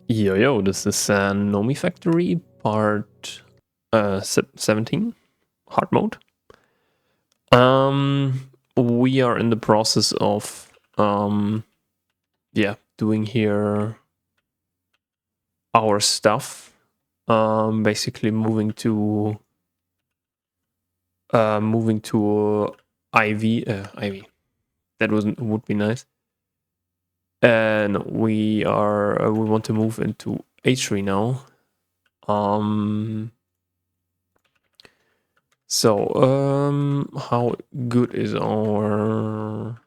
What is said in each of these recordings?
Yo, this is Nomifactory part 17, hard mode. We are in the process of doing here our stuff. Basically moving to Ivy. That would be nice. And we want to move into H3 now. How good is our...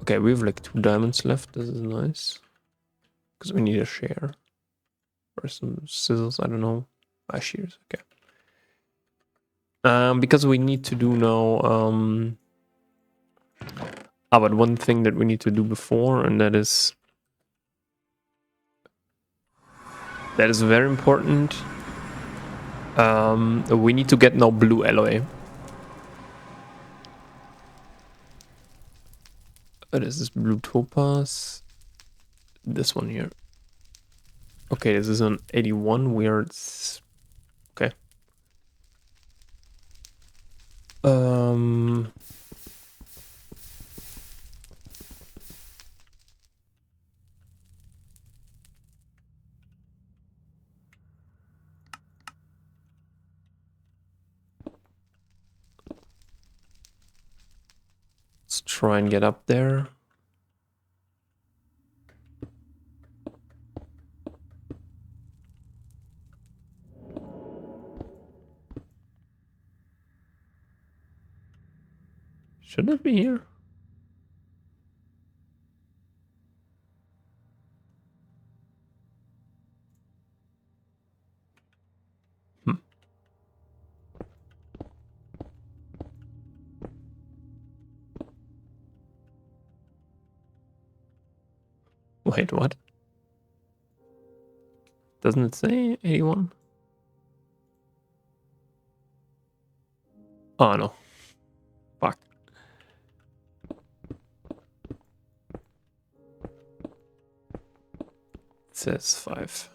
Okay, we have like 2 diamonds left. This is nice. Because we need a share. Or some scissors, I don't know. Shears, okay. Because we need to do now... but one thing that we need to do before, and that is very important. We need to get now blue alloy. This is blue topaz. This one here. Okay, this is on 81. We are... Okay. Let's try and get up there. Should it be here? Wait, what? Doesn't it say 81? Oh, no. Fuck. It says 5.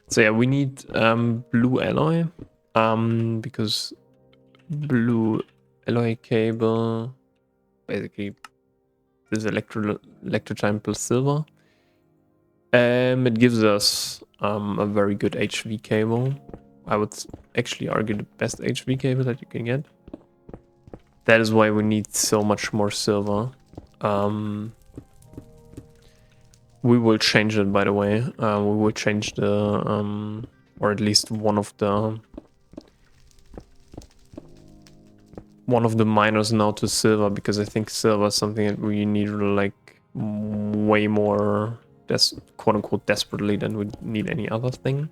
So yeah, we need blue alloy. Because blue alloy cable... Basically, this is electrotype plus silver. It gives us a very good HV cable. I would actually argue the best HV cable that you can get. That is why we need so much more silver. We will change it, by the way. We will change the, or at least one of the miners now to silver, because I think silver is something that we need like way more, quote unquote, desperately than we need any other thing.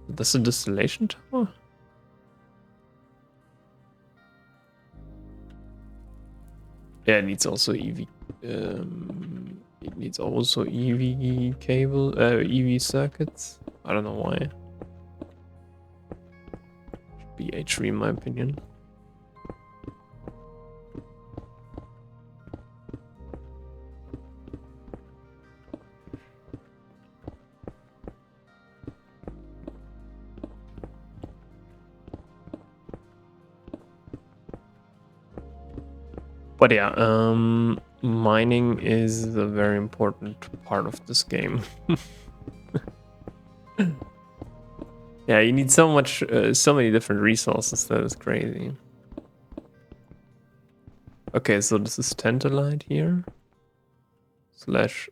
This is a distillation tower? Yeah, it needs also EV. It needs also EV cable, EV circuits. I don't know why. Should be H3 in my opinion. But yeah, mining is a very important part of this game. Yeah, you need so many different resources. That is crazy. Okay, so this is tantalite here. Slash,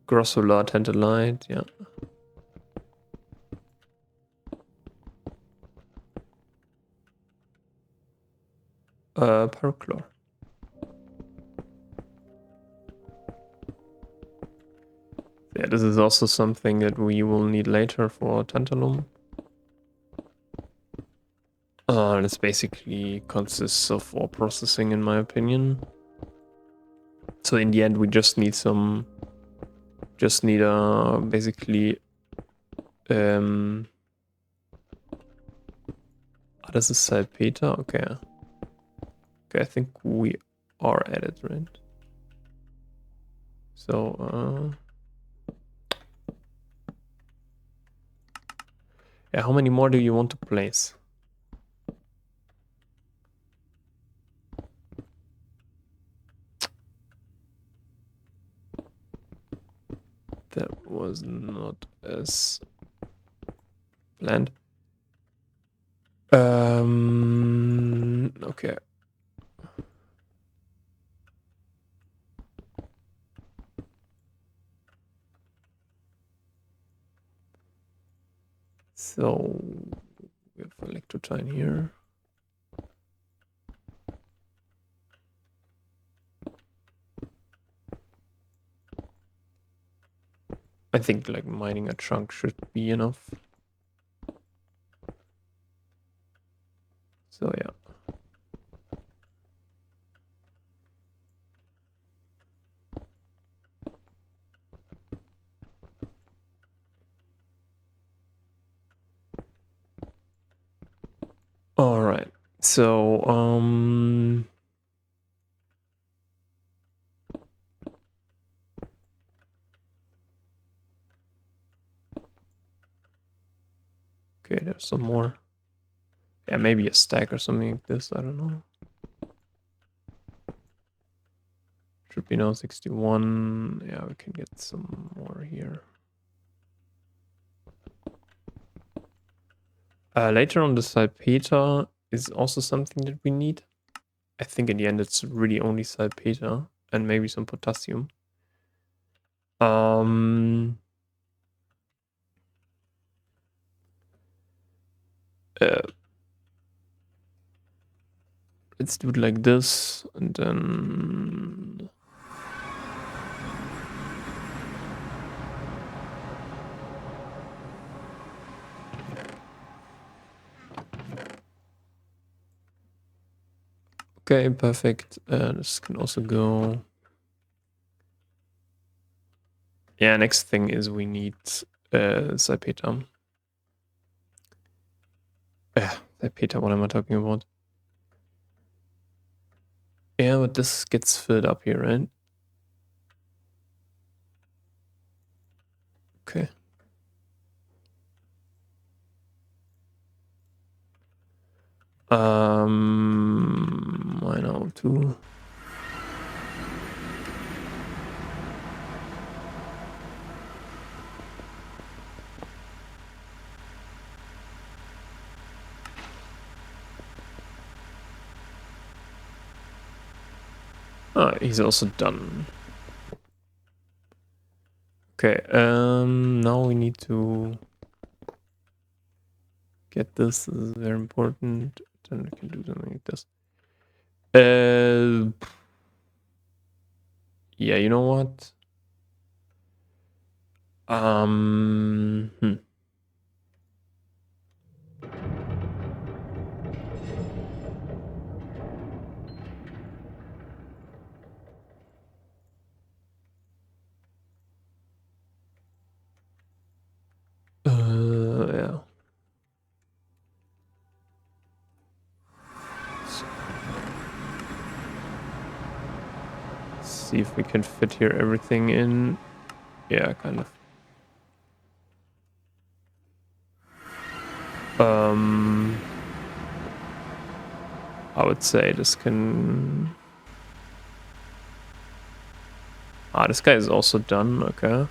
grossolar tantalite, yeah. Perchlor. Yeah, this is also something that we will need later for tantalum. This basically consists of ore processing, in my opinion. So in the end, we just need basically, this is salpeter, okay. Okay, I think we are at it, right? So, yeah, how many more do you want to place? That was not as planned. Okay. So we have electrotine here. I think like mining a chunk should be enough. So yeah. All right. So okay, there's some more. Yeah, maybe a stack or something like this. I don't know. Should be now 61. Yeah, we can get some more here. Later on, the salpeter is also something that we need. I think in the end, it's really only salpeter and maybe some potassium. Uh, let's do it like this, and then okay, perfect. This can also go. Yeah, next thing is we need salpeter. Salpeter, what am I talking about? Yeah, but this gets filled up here, right? Okay. I know too. Ah, he's also done. Okay, now we need to get this. This is very important. Then we can do something like this. Yeah, you know what? Hmm. Yeah. See if we can fit here everything in. Yeah, kind of. I would say this can. Ah, this guy is also done. Okay.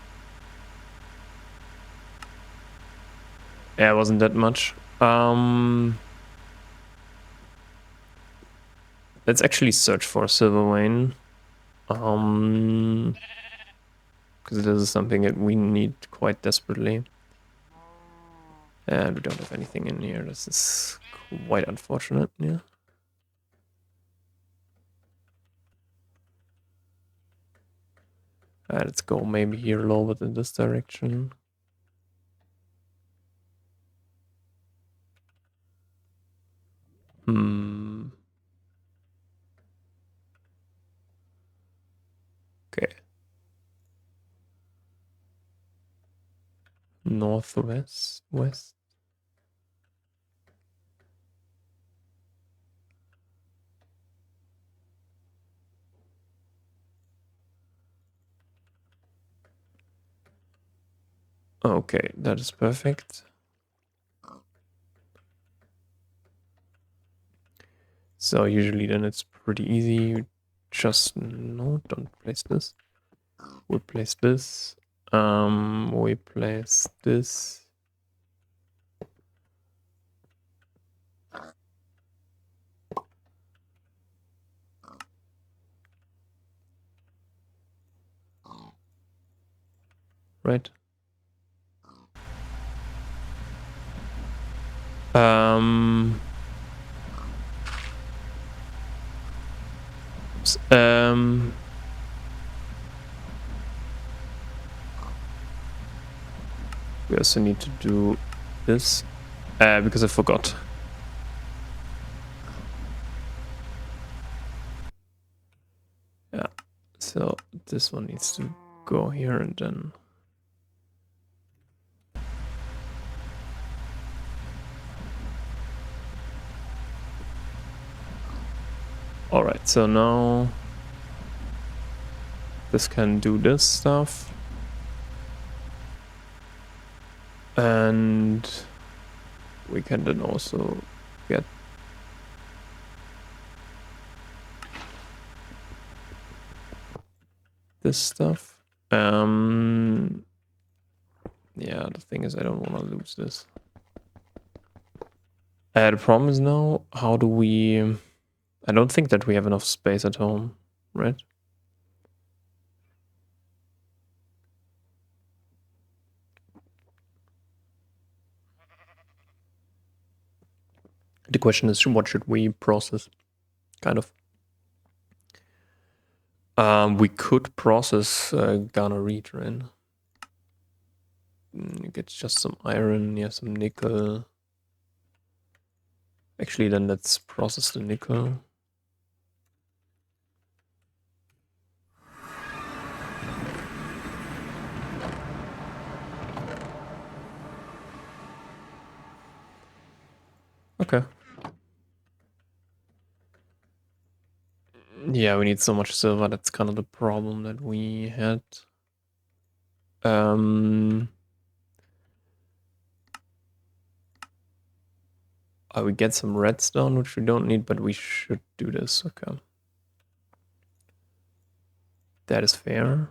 Yeah, it wasn't that much. Let's actually search for silver vein. Because this is something that we need quite desperately. And we don't have anything in here. This is quite unfortunate, yeah. Let's go maybe here a little bit in this direction. Hmm. northwest, west. Okay, that is perfect. So usually then it's pretty easy. You just, no, don't place this. We place this. We place this. Right. Um, s- um, we also need to do this because I forgot. Yeah, so this one needs to go here and then. All right, so now this can do this stuff. And we can then also get this stuff. Yeah, the thing is I don't want to lose this. The problem is now, how do we... I don't think that we have enough space at home, right? The question is, what should we process? Kind of. We could process Ghana reed, right? You get just some iron, yeah, some nickel. Actually, then let's process the nickel. Okay. Yeah, we need so much silver. That's kind of the problem that we had. We get some redstone, which we don't need, but we should do this. Okay. That is fair.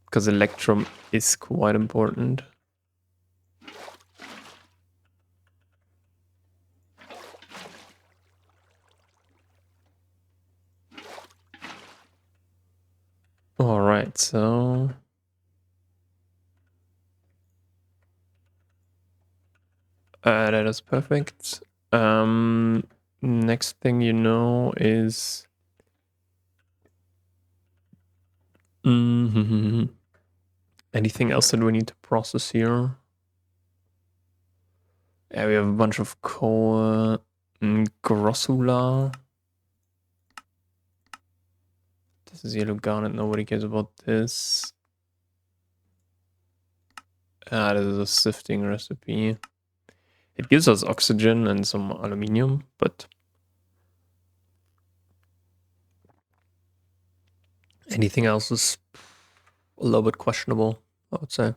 Because electrum is quite important. All right, so that is perfect. Next thing you know is anything else that we need to process here? Yeah, we have a bunch of coal, grossula. This is yellow garnet. Nobody cares about this. This is a sifting recipe. It gives us oxygen and some aluminium, but anything else is a little bit questionable, I would say.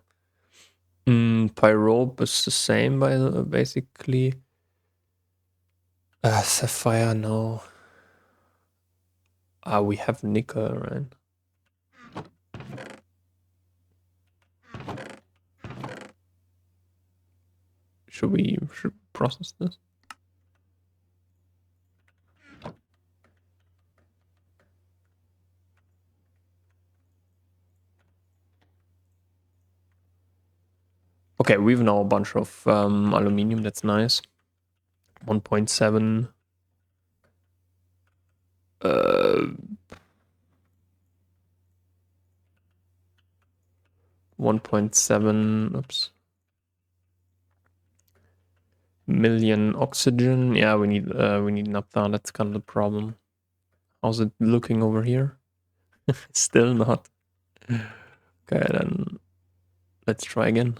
Pyrope is the same, basically. Sapphire, no. We have nickel, right? Should we process this? Okay, we have now a bunch of aluminium. That's nice. 1.7. 1.7. Oops. million oxygen. Yeah, we need naphtha. That's kind of the problem. How's it looking over here? Still not. Okay, then let's try again.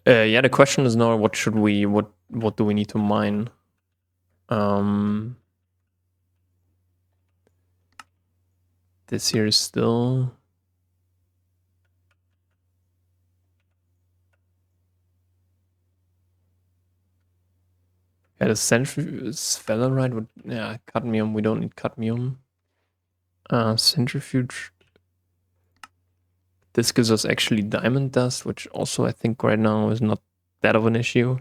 Yeah, the question is now what do we need to mine? This here is still. Yeah, the sphelerite would, yeah, cadmium, we don't need cadmium. Centrifuge. This gives us actually diamond dust, which also I think right now is not that of an issue.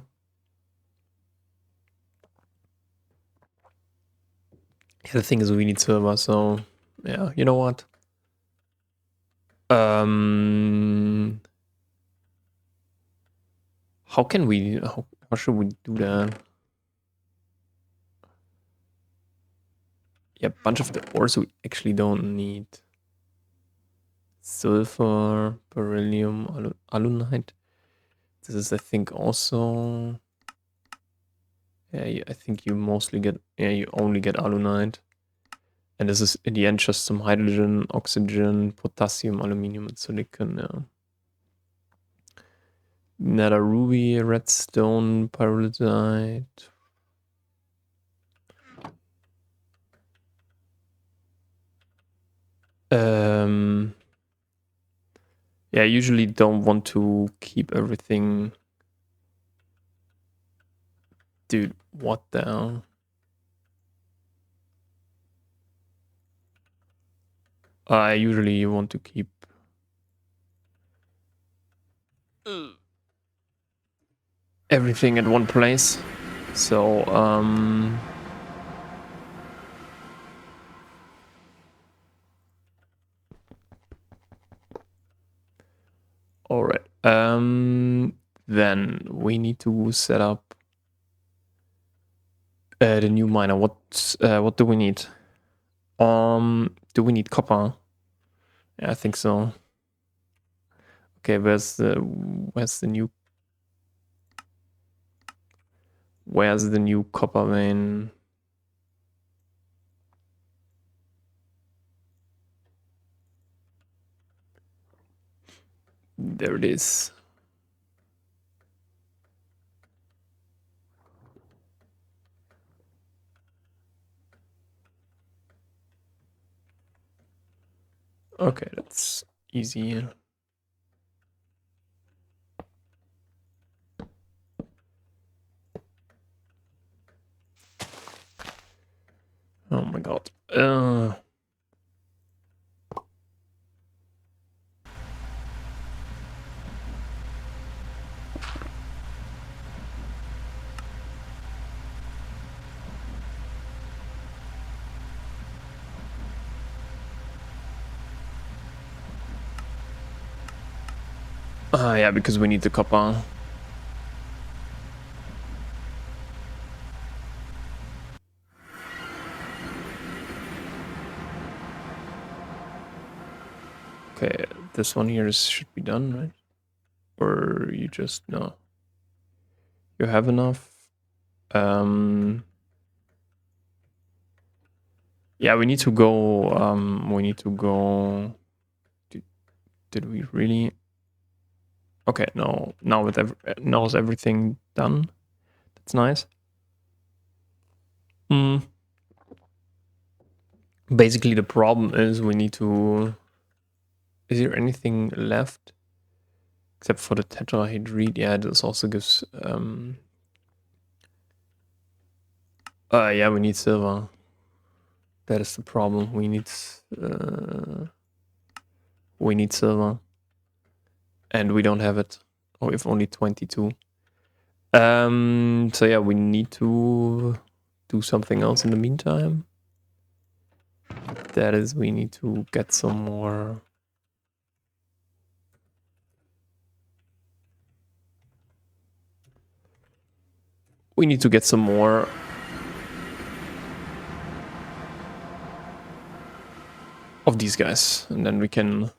Yeah, the thing is we need silver, so yeah, you know what? How can we, how should we do that? Yeah, a bunch of the ores we actually don't need. Sulfur, beryllium, alunite. This is, I think, also. Yeah, I think you mostly get. Yeah, you only get alunite. And this is in the end just some hydrogen, oxygen, potassium, aluminium, and silicon. Yeah. Nether ruby, redstone, pyrrolite. Yeah, I usually don't want to keep everything. Dude, what the hell? I usually want to keep everything at one place. So, all right. Then we need to set up the new miner. What do we need? Do we need copper? Yeah, I think so. Okay, where's the new copper vein? There it is. Okay, that's easy. Oh my god. Yeah, because we need the copper. Okay, this one here should be done, right? Or you just no. You have enough. Yeah, we need to go. We need to go. Did we really? Okay, no. Now now is everything done? That's nice. Basically, the problem is we need to. Is there anything left except for the tetrahedrite? Yeah, this also gives. Yeah, we need silver. That is the problem. We need silver, and we don't have it. Oh, we have only 22. So yeah, we need to do something else in the meantime. That is, we need to get some more. We need to get some more of these guys, and then we can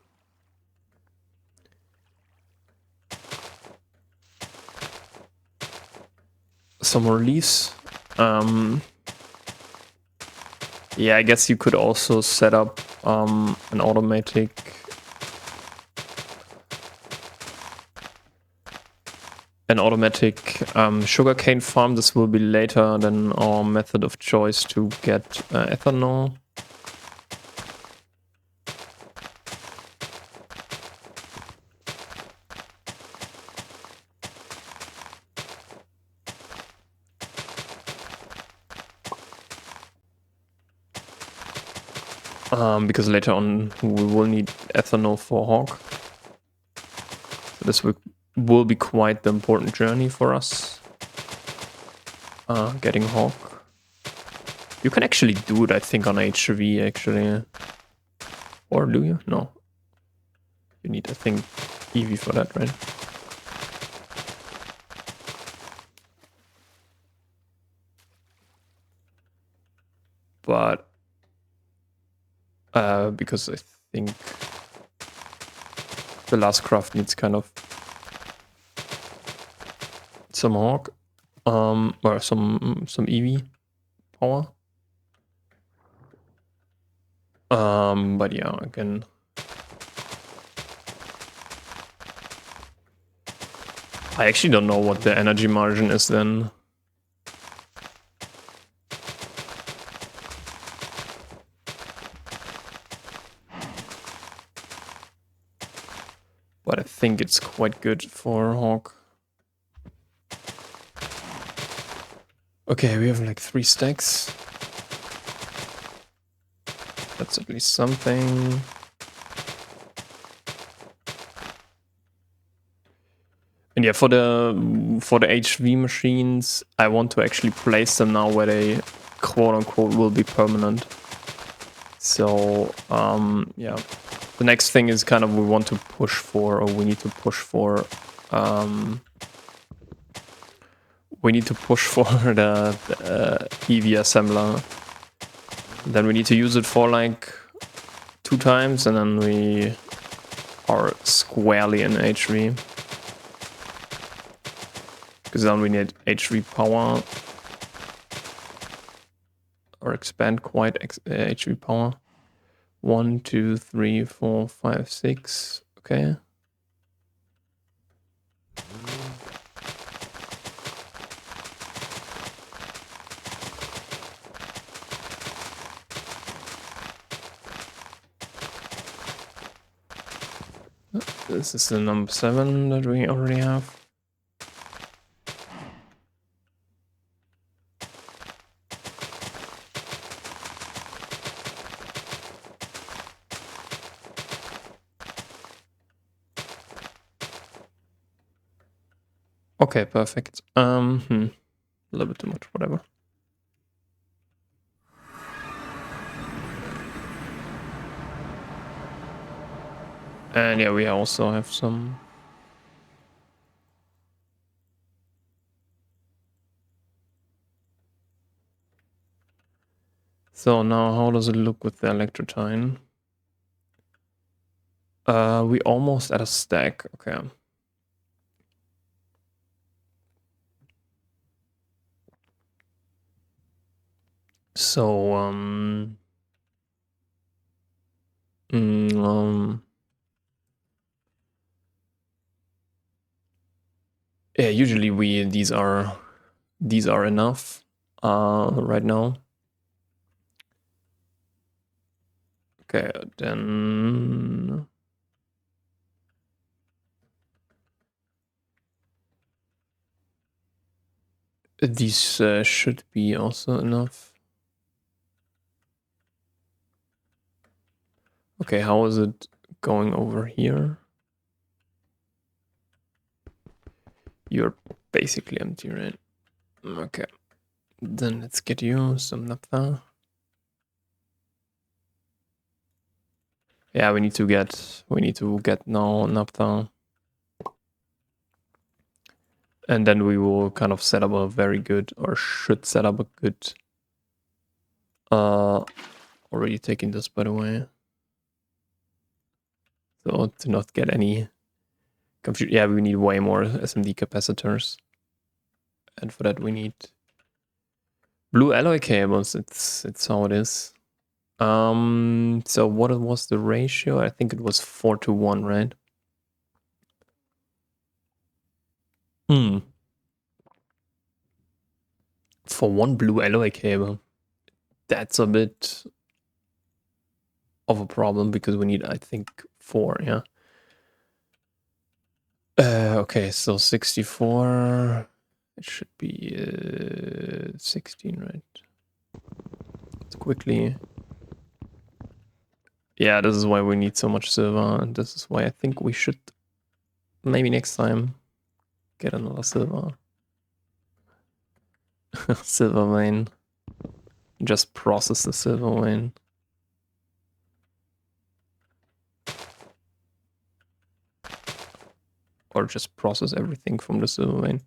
some more leaves. Yeah, I guess you could also set up an automatic sugarcane farm. This will be later than our method of choice to get ethanol. Because later on we will need ethanol for hog. So this will be quite the important journey for us. Getting hog. You can actually do it, I think, on HV actually. Or do you? No. You need, I think, EV for that, right? But because I think the last craft needs kind of some hog, or some EV power. But yeah, again, I actually don't know what the energy margin is then. But I think it's quite good for hog. Okay, we have like 3 stacks. That's at least something. And yeah, for the HV machines, I want to actually place them now where they quote unquote will be permanent. So yeah, the next thing is kind of we need to push for the EV assembler. Then we need to use it for like 2 times, and then we are squarely in HV. Because then we need HV power. Or expand quite HV power. 1, 2, 3, 4, 5, 6. Okay. This is the number 7 that we already have. Okay, perfect. A little bit too much, whatever. And yeah, we also have some. So now how does it look with the electrotine? We almost at a stack, okay. So, yeah, usually these are enough right now. Okay, then these should be also enough. Okay, how is it going over here? You're basically empty, right? Okay, then let's get you some naphtha. Yeah, we need to get now naphtha. And then we will kind of set up a very good, or should set up a good, already taking this by the way. So to not get any confusion, yeah, we need way more SMD capacitors. And for that we need blue alloy cables. It's how it is. So what was the ratio? I think it was 4-1, right? For one blue alloy cable, that's a bit of a problem because we need, I think, 4, yeah. Okay, so 64. It should be 16, right? Let's quickly. Yeah, this is why we need so much silver, and this is why I think we should maybe next time get another silver silver vein. Just process the silver vein. Or just process everything from the silver vein.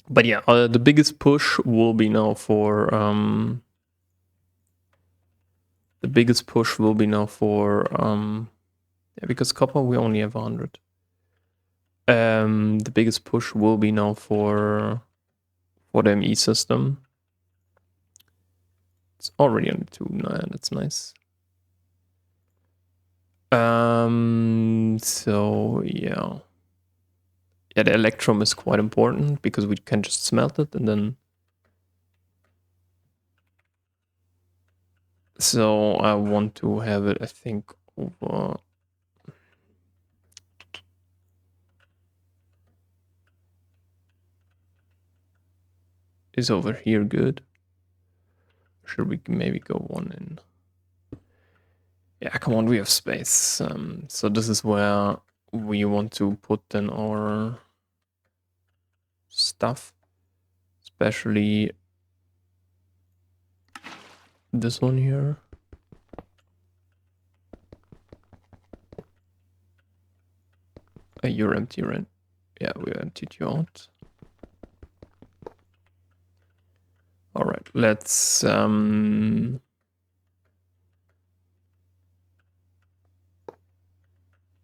But yeah, the biggest push will be now for yeah, because copper we only have 100. The biggest push will be now for the ME system. It's already on the 2. Nah, that's nice. So yeah. Yeah, the electrum is quite important because we can just smelt it and then. So I want to have it, I think, over. Is over here good? Should we maybe go one in? Yeah, come on, we have space. So this is where we want to put in our stuff, especially this one here. You're empty, right? Yeah, we emptied you out. All right, let's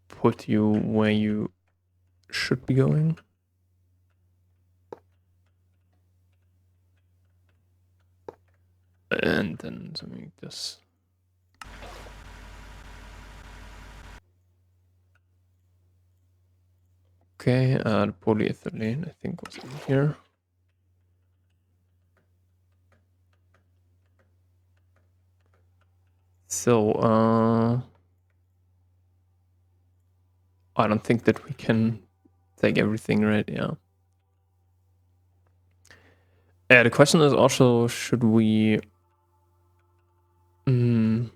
put you where you should be going. And then something like this. Okay, the polyethylene I think was in here. So I don't think that we can take everything, right? Yeah. Yeah, the question is also, should we you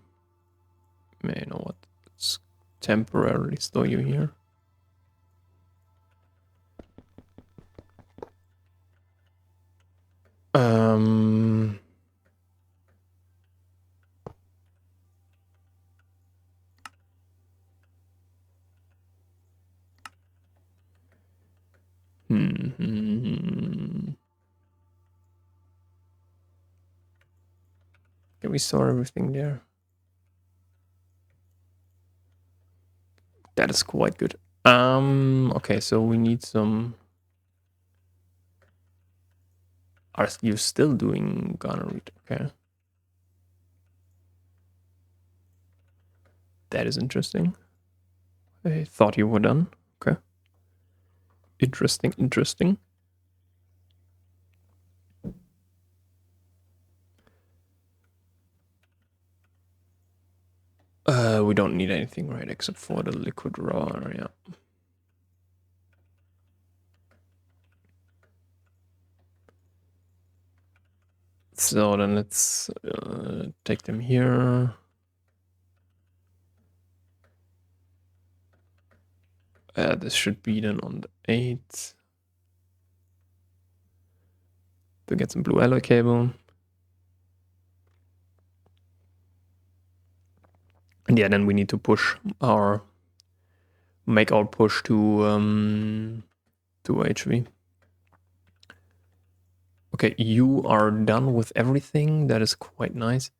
know what? Let's temporarily store you here. Can we store everything there? That is quite good. Okay, so we need some. Are you still doing garnerite? Okay. That is interesting. I thought you were done. Okay. Interesting, interesting. We don't need anything, right, except for the liquid raw, yeah. So then let's take them here. This should be then on the 8th. To get some blue alloy cable. And yeah, then we need to make our push to HV. Okay, you are done with everything. That is quite nice.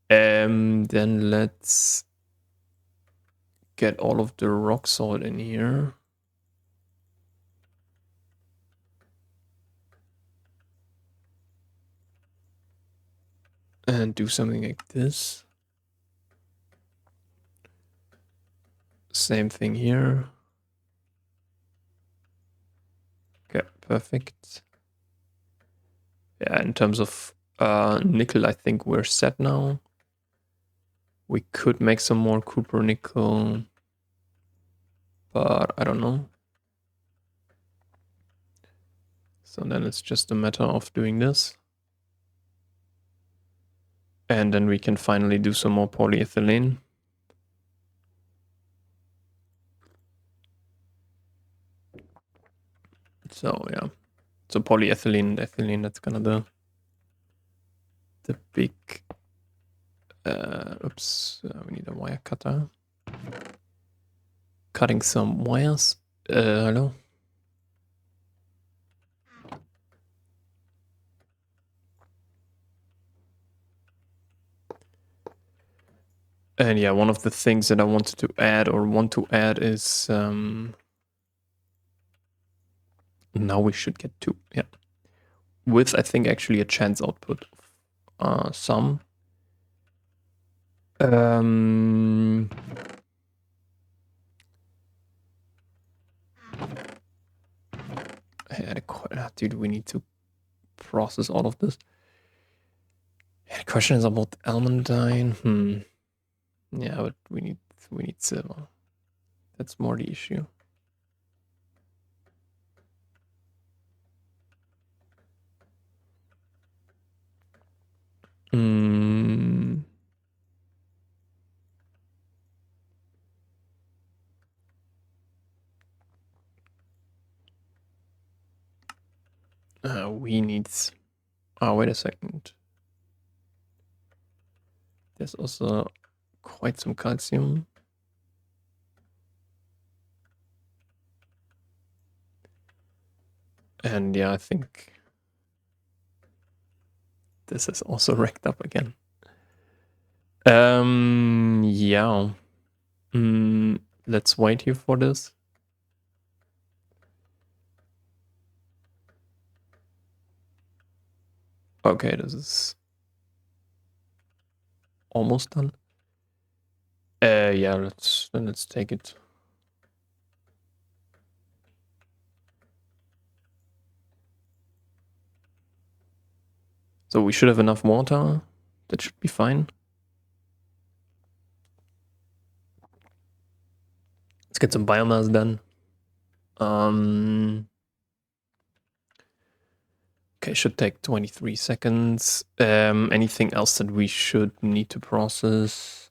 Then let's get all of the rock salt in here. and do something like this. Same thing here. Okay, perfect. Yeah, in terms of nickel, I think we're set now. We could make some more copper nickel, but I don't know. So then it's just a matter of doing this. And then we can finally do some more polyethylene. So yeah. So polyethylene, ethylene, that's kind of the big we need a wire cutter. Cutting some wires. Hello? And yeah, one of the things that I wanted to add or want to add is now we should get to, yeah. With, I think, actually a chance output of some. Dude, we need to process all of this. Yeah, the question is about almandine. Yeah, but we need silver. That's more the issue. We need. Oh, wait a second. There's also quite some calcium. And yeah, I think this is also racked up again. Yeah. Let's wait here for this. Okay, this is almost done. Yeah, let's take it. So we should have enough water. That should be fine. Let's get some biomass done. Okay, should take 23 seconds. Anything else that we should need to process?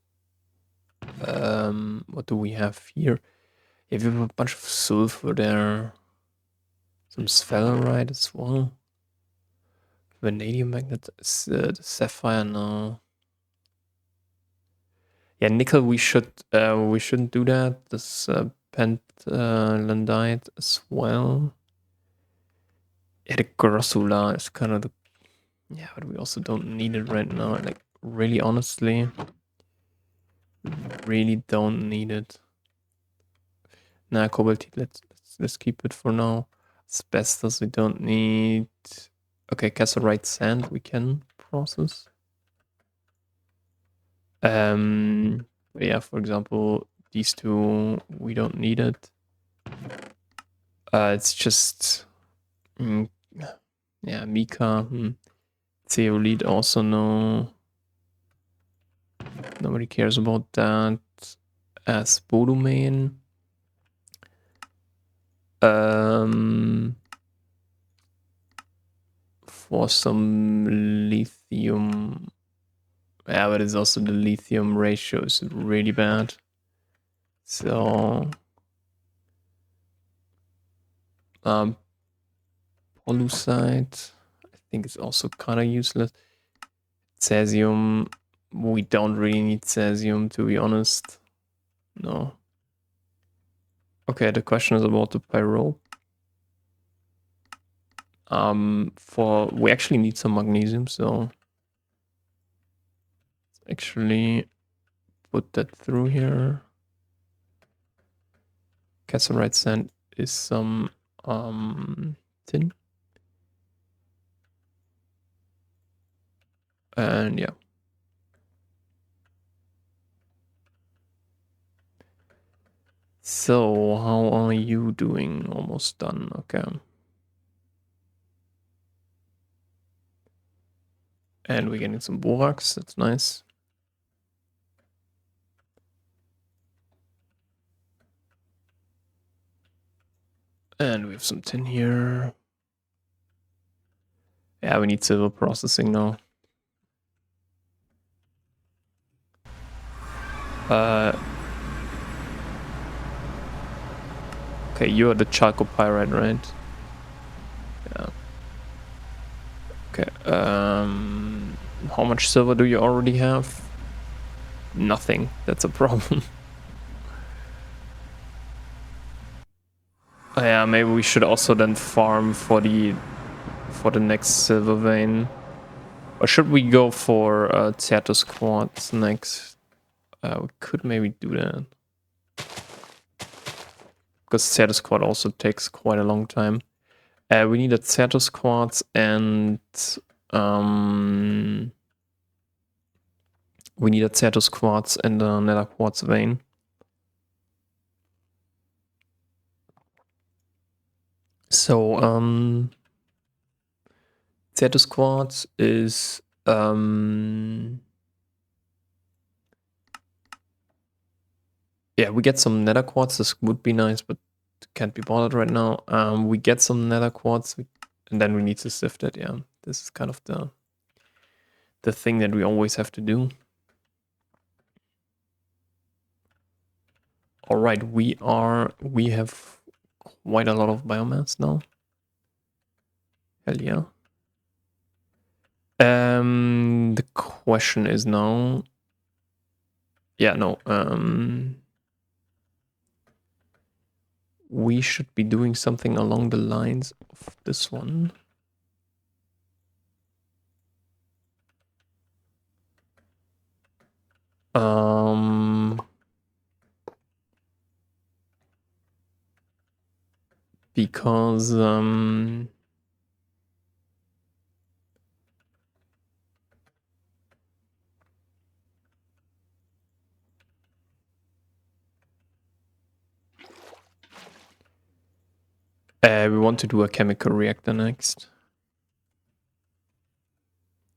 What do we have here? Yeah, we have a bunch of sulfur there. Some sphalerite as well. Vanadium magnet, the sapphire now. Yeah, nickel we shouldn't do that. This pentlandite as well. Yeah, the grossula is kind of the, yeah, but we also don't need it right now. Like, really, honestly, really don't need it. Nah, cobaltite, let's keep it for now. Asbestos we don't need. Okay, cassiterite sand we can process. Yeah, for example, these two we don't need it. It's just yeah, mica. Zeolite also no. Nobody cares about that. Spodumene. For some lithium. Yeah, but it's also the lithium ratio is really bad. So pollucite, I think it's also kind of useless. Cesium, we don't really need cesium, to be honest. No. Okay, the question is about the pyrrole. We actually need some magnesium, so let's actually put that through here. Cassiterite sand is some tin. And yeah, So, how are you doing? Almost done, okay. And we're getting some borax, that's nice. And we have some tin here. Yeah, we need silver processing now. Okay, you're the chalcopyrite, right? Yeah. Okay, how much silver do you already have? Nothing, that's a problem. Yeah, maybe we should also then farm for the next silver vein. Or should we go for Certus quartz next? We could maybe do that. Because Certus quartz also takes quite a long time. We need a Certus quartz and we need a Certus quartz and a nether quartz vein. So Certus quartz is yeah, we get some nether quartz. This would be nice, but can't be bothered right now. We get some nether quartz, and then we need to sift it. Yeah, this is kind of the thing that we always have to do. All right, we have quite a lot of biomass now. Hell yeah. The question is now. Yeah, no. We should be doing something along the lines of this one. Because we want to do a chemical reactor next.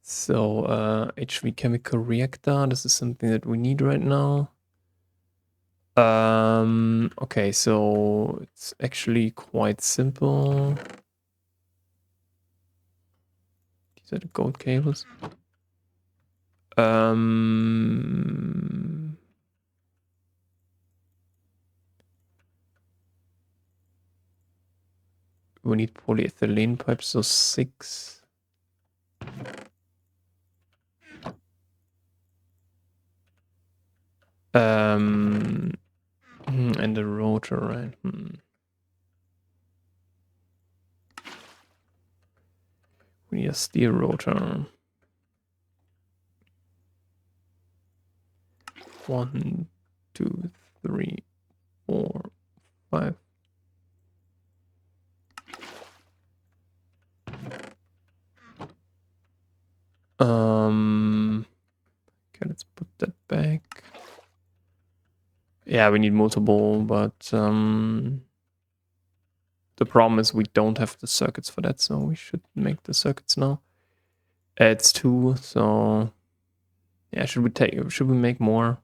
So HV chemical reactor, this is something that we need right now. Okay, so it's actually quite simple. These are the gold cables. We need polyethylene pipes, so 6. And the rotor, right? We need a steel rotor. 1, 2, 3, 4, 5. Okay, let's put that back. Yeah, we need multiple, but the problem is we don't have the circuits for that, so we should make the circuits now. It's 2, so yeah, should we make more?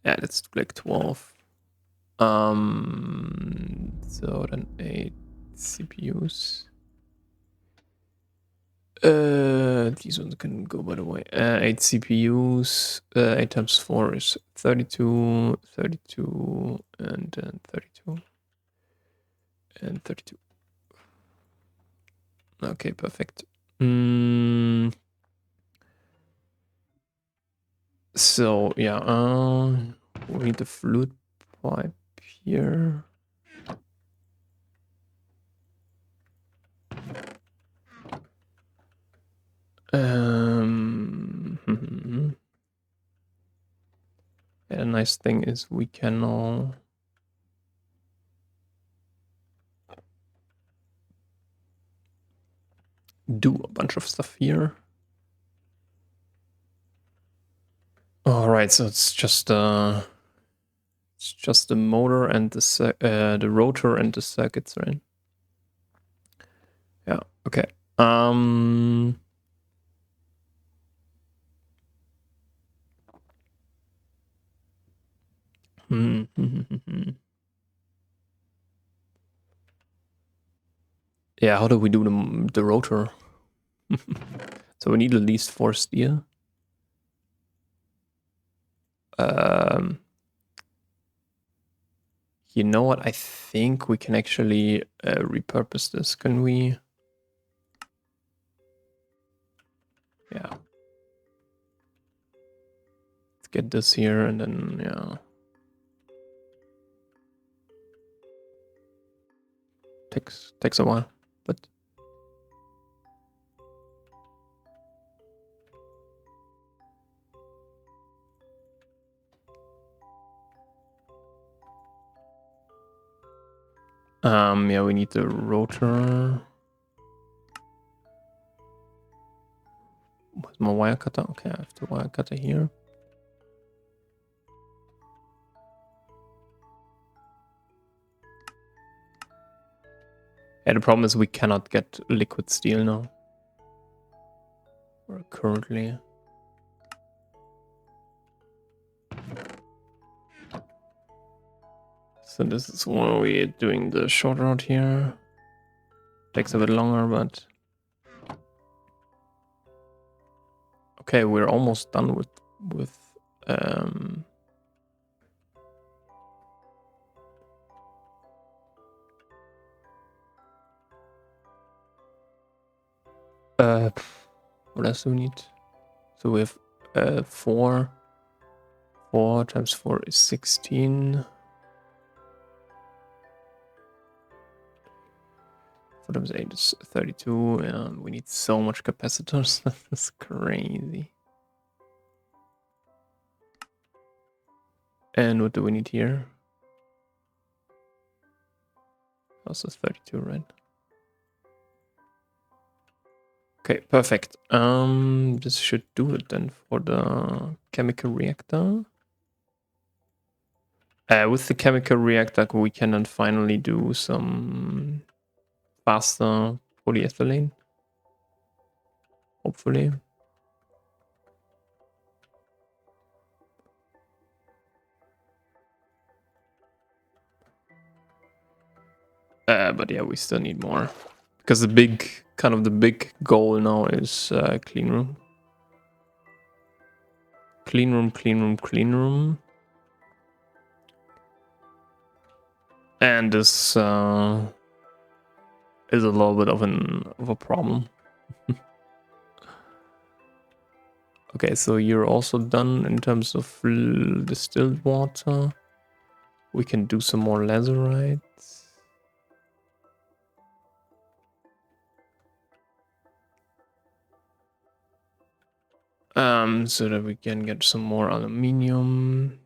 Yeah, let's click 12. So then 8 CPUs. These ones can go, by the way. 8 CPUs. 8 times 4 is 32, 32, and then 32, and 32. Okay, perfect. So yeah, we need the fluid pipe here. Yeah, the nice thing is we can now do a bunch of stuff here. All right, so it's just the motor and the rotor and the circuits, right? Yeah. Okay. Yeah. How do we do the rotor? So we need at least 4 steel. You know what? I think we can actually repurpose this. Can we? Yeah. Let's get this here and then, yeah. Takes a while, but yeah, we need the rotor. Where's my wire cutter? Okay, I have the wire cutter here. Yeah, the problem is we cannot get liquid steel now. Or currently. So this is why we're doing the short route here. Takes a bit longer, but okay, we're almost done with what else do we need? So we have 4 times 4 is 16. 4 times 8 is 32, and we need so much capacitors. That's crazy. And what do we need here? Also 32, right? Okay, perfect. This should do it then for the chemical reactor. With the chemical reactor, we can then finally do some faster polyethylene. Hopefully. But yeah, we still need more. Because the big goal now is clean room. Clean room, clean room, clean room. And this is a little bit of a problem. Okay, so you're also done in terms of distilled water. We can do some more lazurites. So that we can get some more aluminium.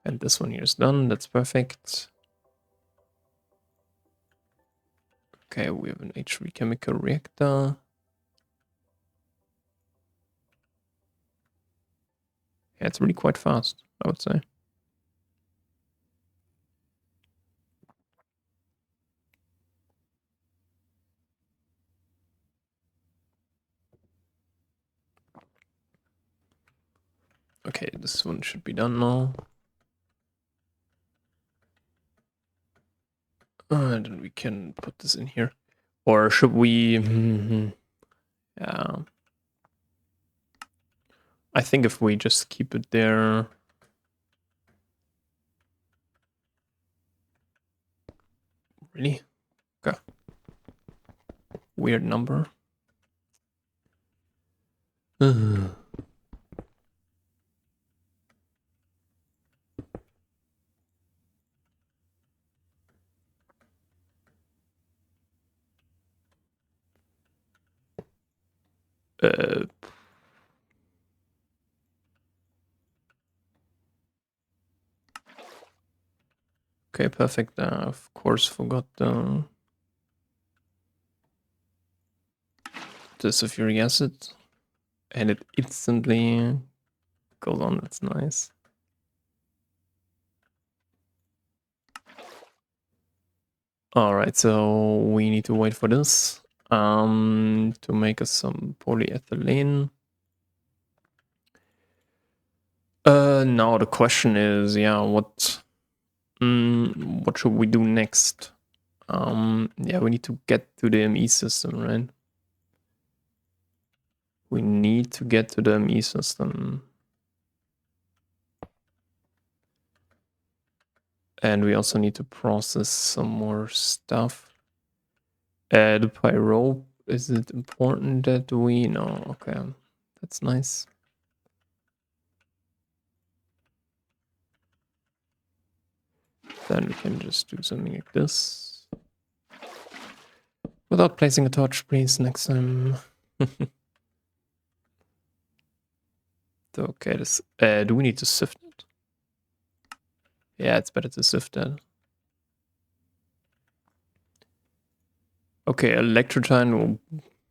And this one here is done. That's perfect. Okay, we have an H3 chemical reactor. Yeah, it's really quite fast, I would say. Okay, this one should be done now. And then we can put this in here. Or should we... Yeah. I think if we just keep it there... Really? Okay. Weird number. Okay, perfect. Of course, forgot the sulfuric acid. And it instantly goes on. That's nice. All right, so we need to wait for this to make us some polyethylene. Now the question is, yeah, what should we do next? Yeah, we need to get to the ME system, right? We need to get to the ME system. And we also need to process some more stuff. The pyrope, is it important that we... No, okay. That's nice. Then we can just do something like this. Without placing a torch, please, next time. Okay, this... do we need to sift it? Yeah, it's better to sift that. Okay, electrotyne.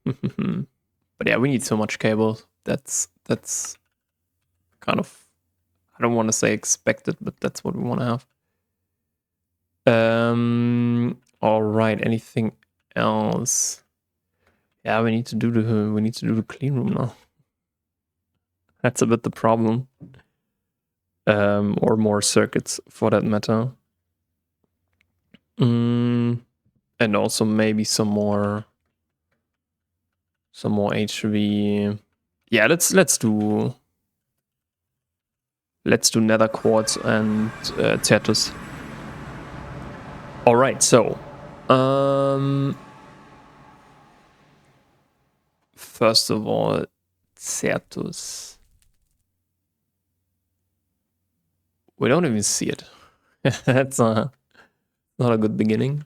But yeah, we need so much cable. That's kind of... I don't want to say expected, but that's what we want to have. All right. Anything else? Yeah, we need to do the clean room now. That's a bit the problem. Or more circuits for that matter. And also maybe some more HV. Yeah, let's do nether quartz and Certus. All right, so first of all, Certus. We don't even see it. That's not a good beginning.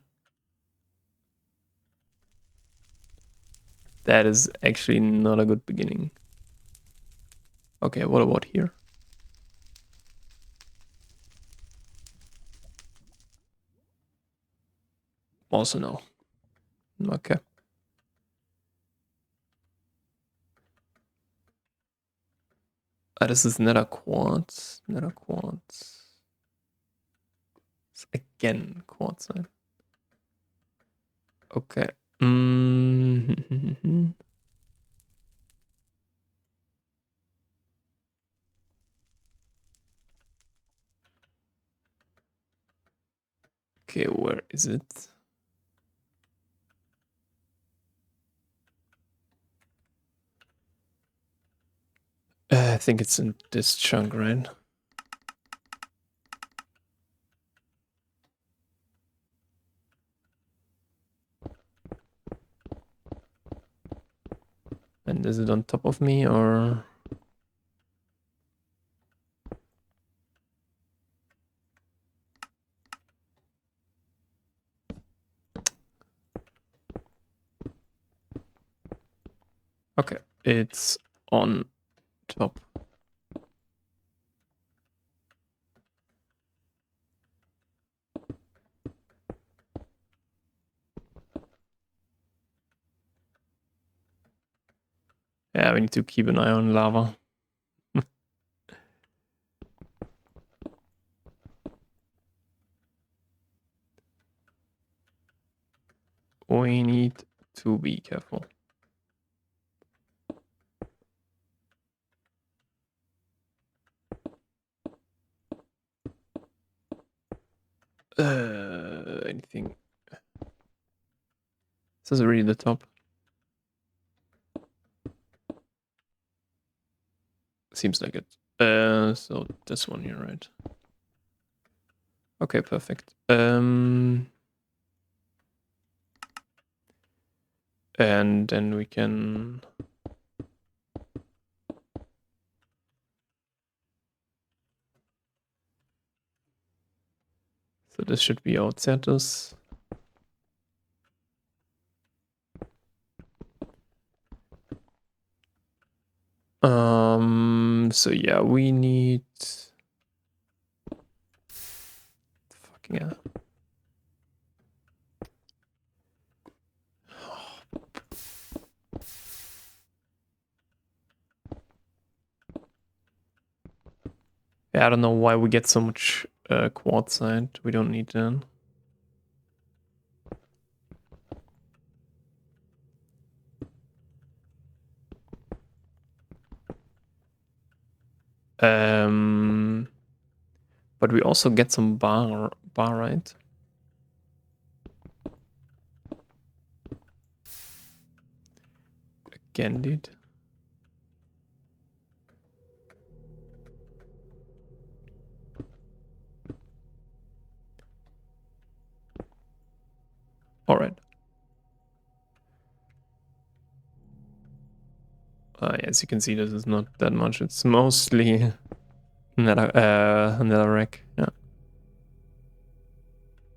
That is actually not a good beginning. Okay, what about here? Also no. Okay. This is nether quartz. Nether quartz. It's again quartzite. Okay. Okay, where is it? I think it's in this chunk, right? And is it on top of me or... Okay, it's on top. Yeah, we need to keep an eye on lava. We need to be careful. Anything? This is really the top. Seems like it. So this one here, right? Okay, perfect. And then we can... So this should be our Certus. So yeah, we need... Fucking hell. Yeah, I don't know why we get so much quartzite. We don't need that. But we also get some barite. Again, dude. All right. As you can see, this is not that much. It's mostly netherrack. Yeah.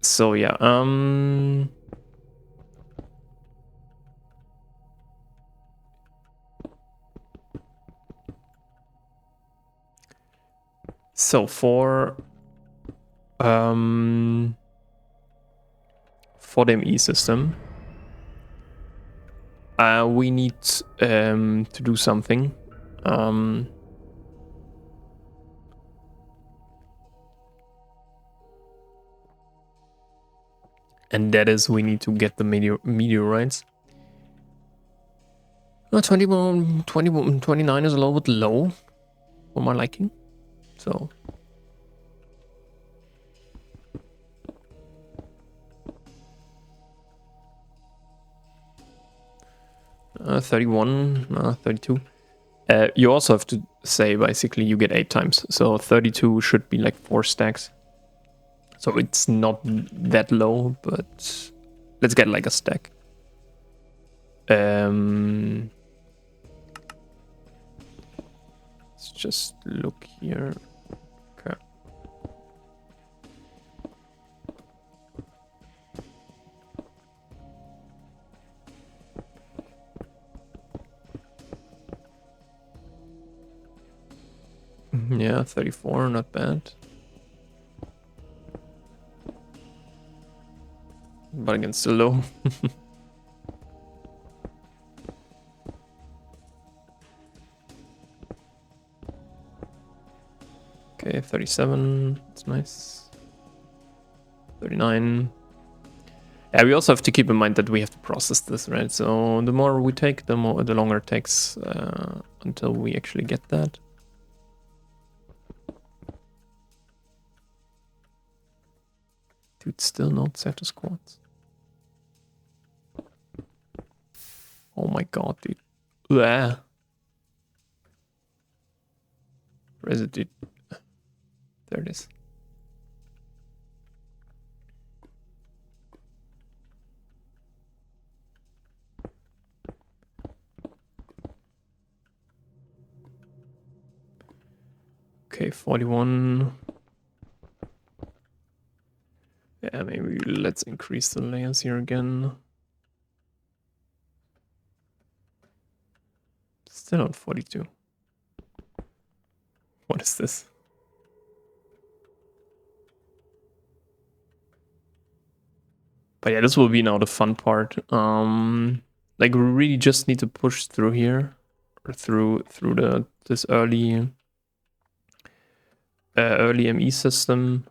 So yeah. So for the ME system, we need to do something. And that is we need to get the meteorites. 21, 29 is a little bit low for my liking. So 31, 32. You also have to say basically you get 8 times. So 32 should be like 4 stacks. So it's not that low, but let's get like a stack. Let's just look here. Okay. Yeah, 34, not bad. But again, still low. Okay, 37, that's nice. 39. Yeah, we also have to keep in mind that we have to process this, right? So the more we take, the longer it takes until we actually get that. Dude, still not status quartz. Oh my god, dude. Where is it, dude? There it is. Okay, 41. Yeah, maybe let's increase the layers here again. Still on 42. What is this? But yeah, this will be now the fun part. Like we really just need to push through here, or through this early ME system,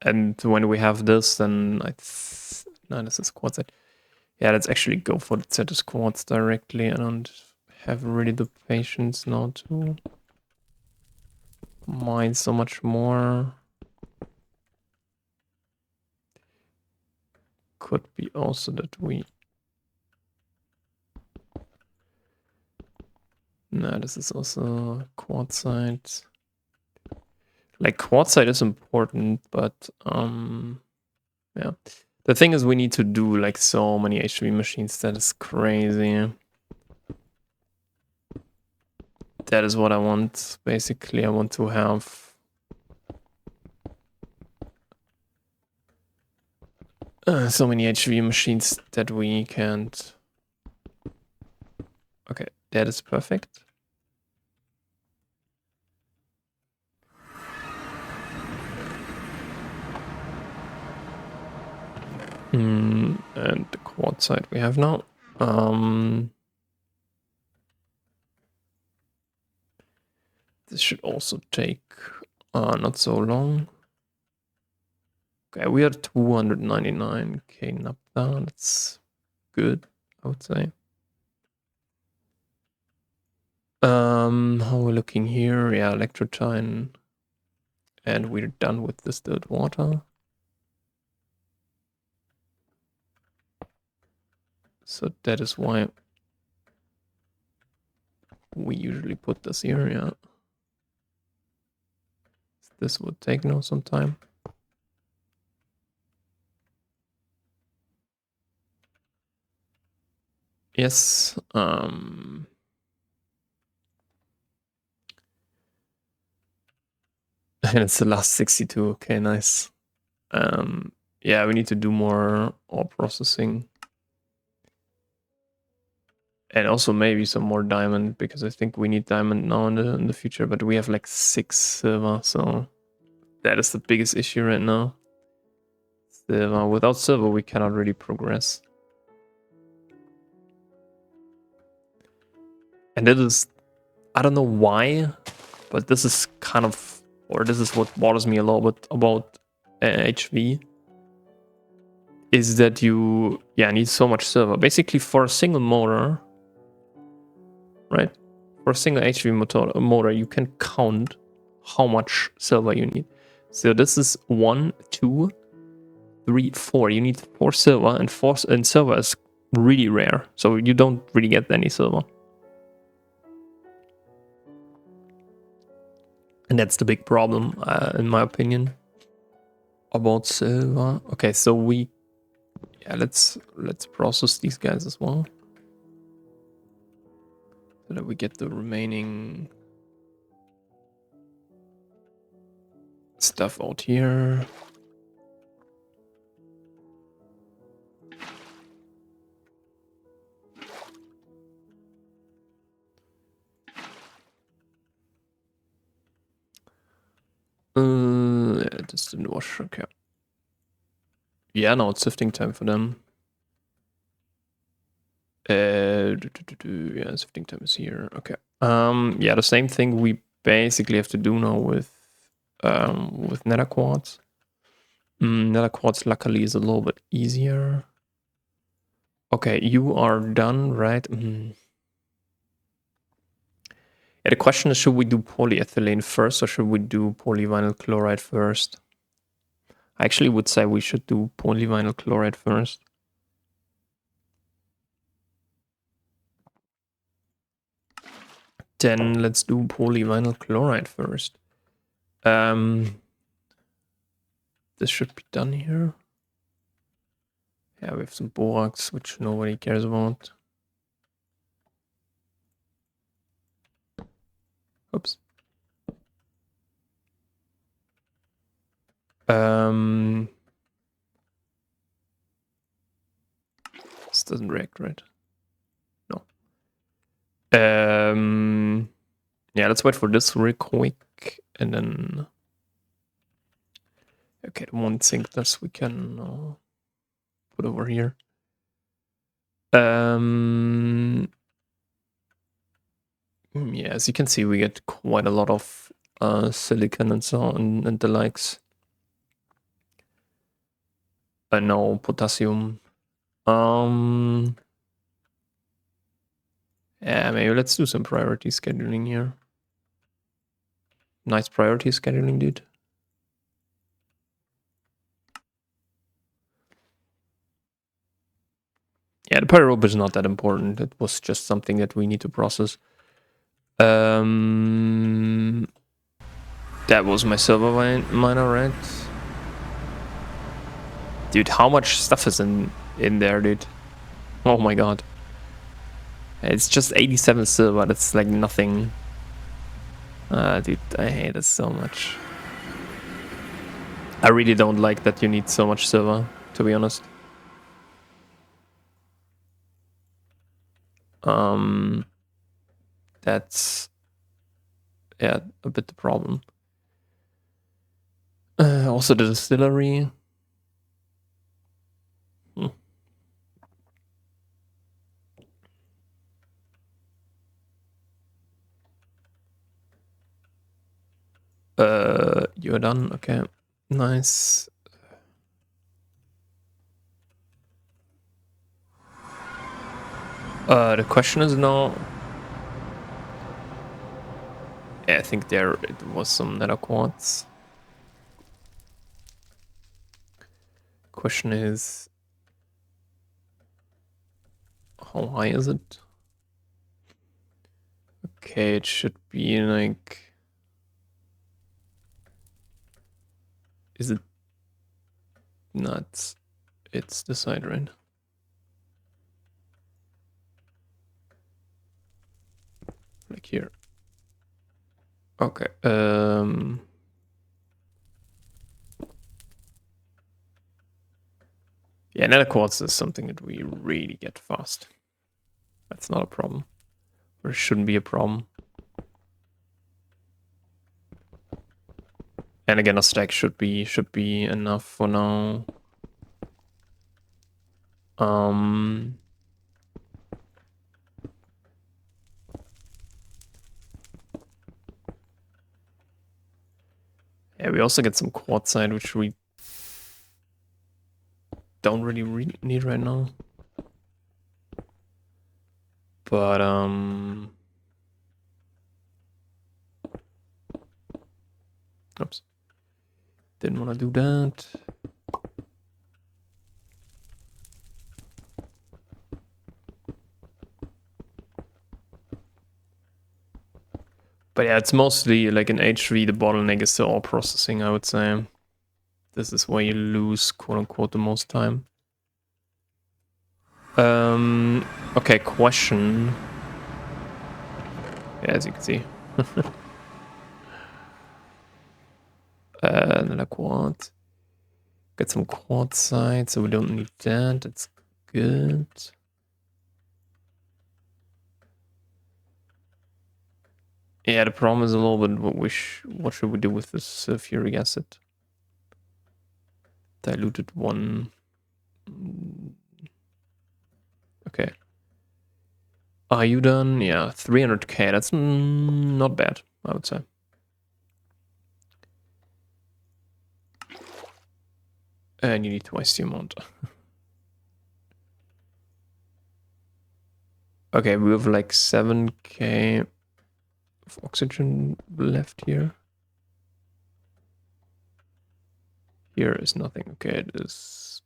and when we have this, then no, this is quartzite. Yeah, let's actually go for the status quartz directly. I don't have really the patience now to mine so much more. Could be also that we... No, this is also quartzite. Like, quartzite is important, but yeah. The thing is, we need to do like so many HV machines. That is crazy. That is what I want. Basically, I want to have so many HV machines that we can't. Okay, that is perfect. And the quartzite we have now. This should also take Not so long. Okay, we are 299k napta. That's good, I would say. How are we looking here? Yeah, electrotine. And we're done with distilled water. So that is why we usually put this here, yeah. This would take now some time. Yes. And it's the last 62. Okay, nice. Yeah, we need to do more ore processing. And also maybe some more diamond, because I think we need diamond now in the future, but we have like 6 silver, so that is the biggest issue right now. Silver. Without silver, we cannot really progress. And it is, I don't know why, but this is kind of, or this is what bothers me a little bit about HV, is that you, need so much silver. Basically, for a single motor, right? For a single HV motor, you can count how much silver you need. So this is 1, 2, 3, 4. You need 4 silver, and silver is really rare. So you don't really get any silver. And that's the big problem, in my opinion, about silver. Okay, so let's process these guys as well, so that we get the remaining stuff out here. Yeah, this didn't wash. Okay. Yeah, now it's sifting time for them. Yeah, sifting time is here. Okay. Yeah, the same thing we basically have to do now with nether quartz. Nether quartz luckily is a little bit easier. Okay, you are done, right? Yeah, the question is, should we do polyethylene first or should we do polyvinyl chloride first? I actually would say we should do polyvinyl chloride first. Then let's do polyvinyl chloride first. This should be done here. Yeah, we have some borax, which nobody cares about. Oops. This doesn't react, right? No. Yeah, let's wait for this real quick, and then. Okay, the one thing that we can put over here. Yeah, as you can see, we get quite a lot of silicon and so on, and the likes. No potassium. Yeah, maybe let's do some priority scheduling here. Nice priority scheduling, dude. Yeah, the pyrope is not that important. It was just something that we need to process. That was my silver miner, right? Dude, how much stuff is in there, dude? Oh my god. It's just 87 silver. That's like nothing. Dude, I hate it so much. I really don't like that you need so much silver, to be honest. That's, yeah, a bit the problem. Also the distillery. You're done. Okay. Nice. The question is now. Yeah, I think there it was some nether quartz. Question is, how high is it? Okay, it should be like. Is it not? It's the side, right? Like here. Okay. Yeah, nether quartz is something that we really get fast. That's not a problem. Or it shouldn't be a problem. And again, a stack should be enough for now. Yeah, we also get some quartzite, which we don't really need right now. But oops, didn't want to do that. But yeah, it's mostly like in H3, the bottleneck is the ore processing, I would say. This is where you lose, quote unquote, the most time. Okay, question. Yeah, as you can see. Another quartz. Get some quartzite, so we don't need that. That's good. Yeah, the problem is a little bit what should we do with this sulfuric acid? Diluted one. Okay. Are you done? Yeah, 300k. That's not bad, I would say. And you need twice the amount. Okay, we have like 7k of oxygen left here. Here is nothing. Okay, this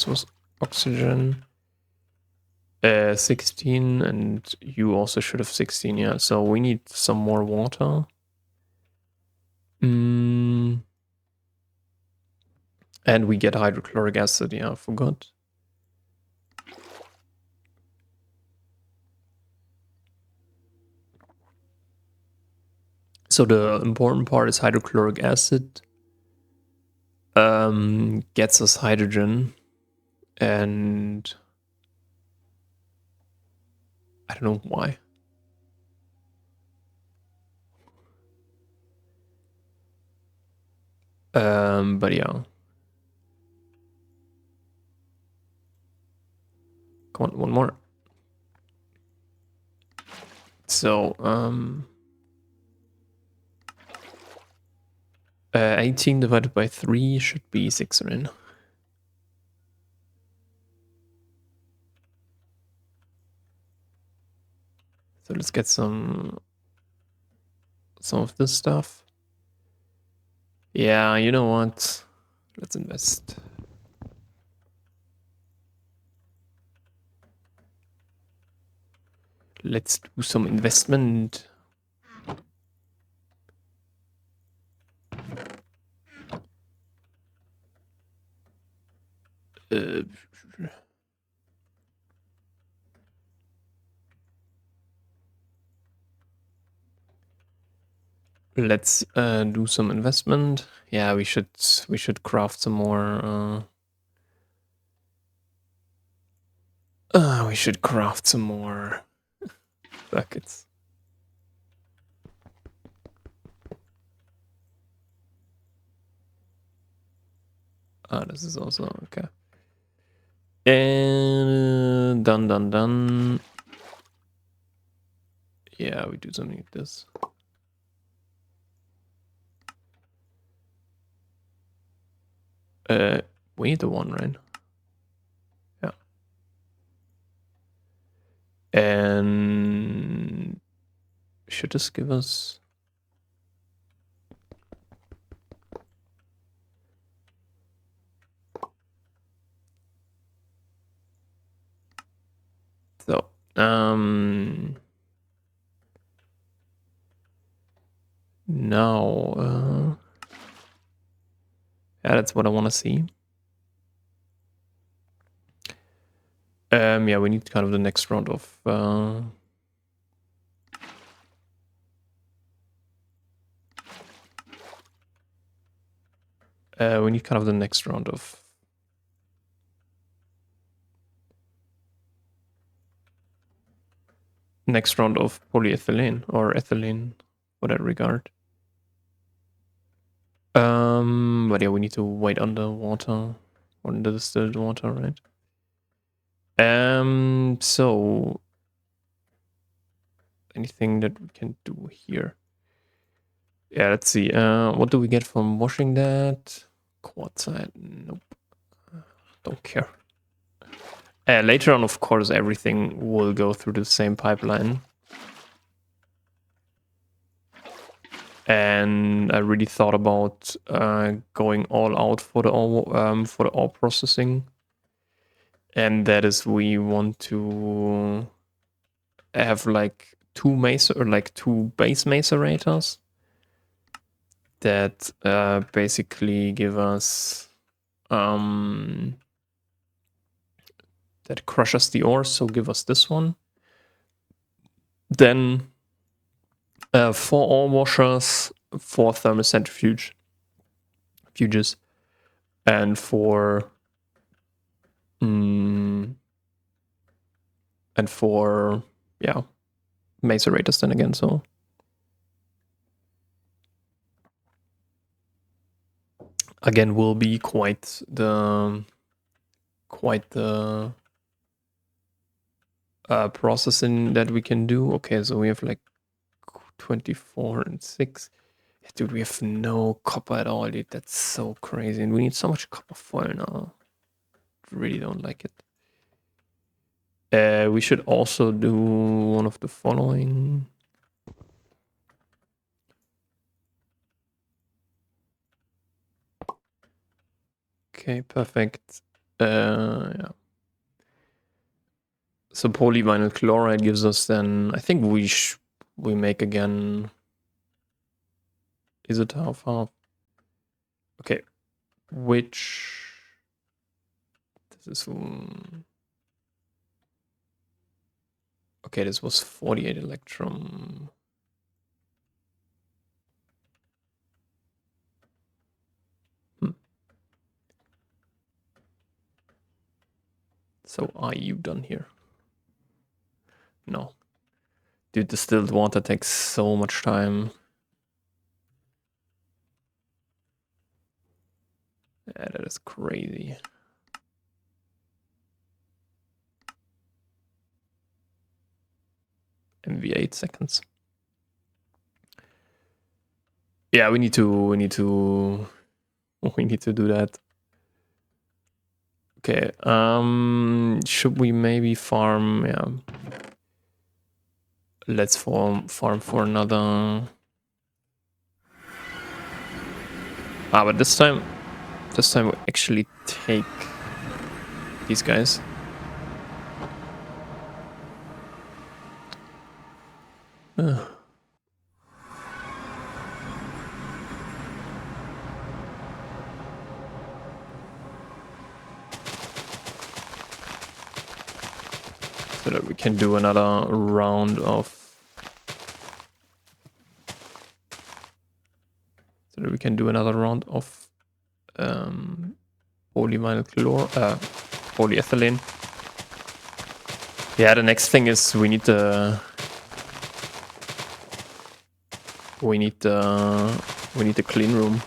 was oxygen. 16, and you also should have 16, yeah. So we need some more water. And we get hydrochloric acid, yeah, I forgot. So the important part is hydrochloric acid gets us hydrogen, and I don't know why. But yeah. Come on, one more. So, 18 divided by 3 should be 6 in. So let's get some of this stuff. Yeah, you know what? Let's invest. Let's do some investment. Let's do some investment. Yeah, we should craft some more. We should craft some more buckets. This is also okay. And done. Yeah, we do something like this. We need the one, right? Yeah. And should this give us... So, now, yeah, that's what I want to see. Yeah, we need kind of the next round of we need kind of the next round of polyethylene or ethylene for that regard. But yeah, we need to wait underwater, under the distilled water, right? So anything that we can do here? Yeah, let's see. What do we get from washing that? Quartzite? Nope. Don't care. Later on, of course, everything will go through the same pipeline. And I really thought about going all out for the ore processing. And that is, we want to have like two base macerators that basically give us that crushes the ore. So give us this one. Then 4 ore washers, 4 thermocentrifuges, and 4 yeah, macerators then again. So again, will be quite the processing that we can do. Okay, so we have like 24 and 6. Dude, we have no copper at all, dude. That's so crazy. And we need so much copper foil now. Really don't like it. We should also do one of the following. Okay, perfect. Yeah. So polyvinyl chloride gives us then, I think we make again. Is it half? Okay, which this is. Okay, this was 48 electrum. So are you done here? No. Dude, distilled water takes so much time. Yeah, that is crazy. MV 8 seconds. Yeah, we need to do that. Okay, should we maybe farm? Yeah. Let's farm for another. But this time we actually take these guys. So that we can do another round of. Polyethylene. Yeah, the next thing is we need the clean room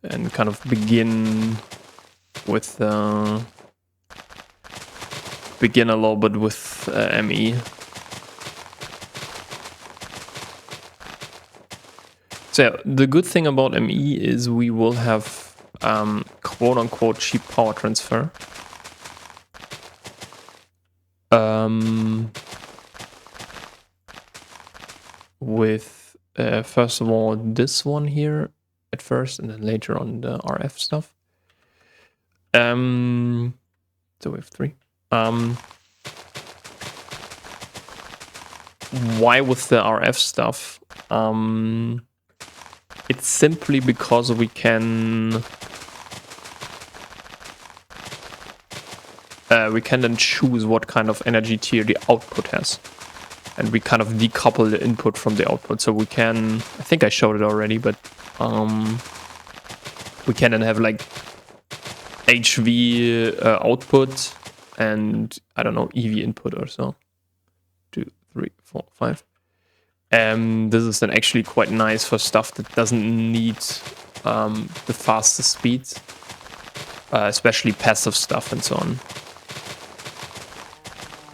and kind of begin a little bit with ME. So the good thing about ME is we will have quote-unquote cheap power transfer. With first of all this one here at first, and then later on the RF stuff. So we have 3. Why with the RF stuff? It's simply because we can then choose what kind of energy tier the output has. And we kind of decouple the input from the output. So we can, I think I showed it already, but we can then have like HV output and I don't know, EV input or so. 2, 3, 4, 5. This is then actually quite nice for stuff that doesn't need the fastest speed, especially passive stuff and so on.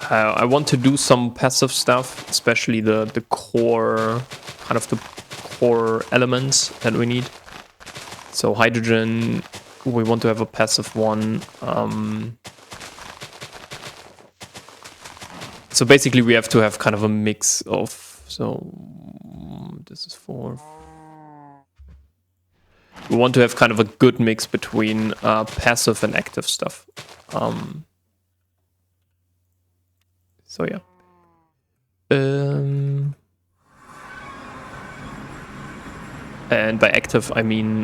I want to do some passive stuff, especially the core, kind of the core elements that we need. So hydrogen, we want to have a passive one. So basically we have to have kind of a mix of, so this is 4. We want to have kind of a good mix between passive and active stuff. So yeah. And by active, I mean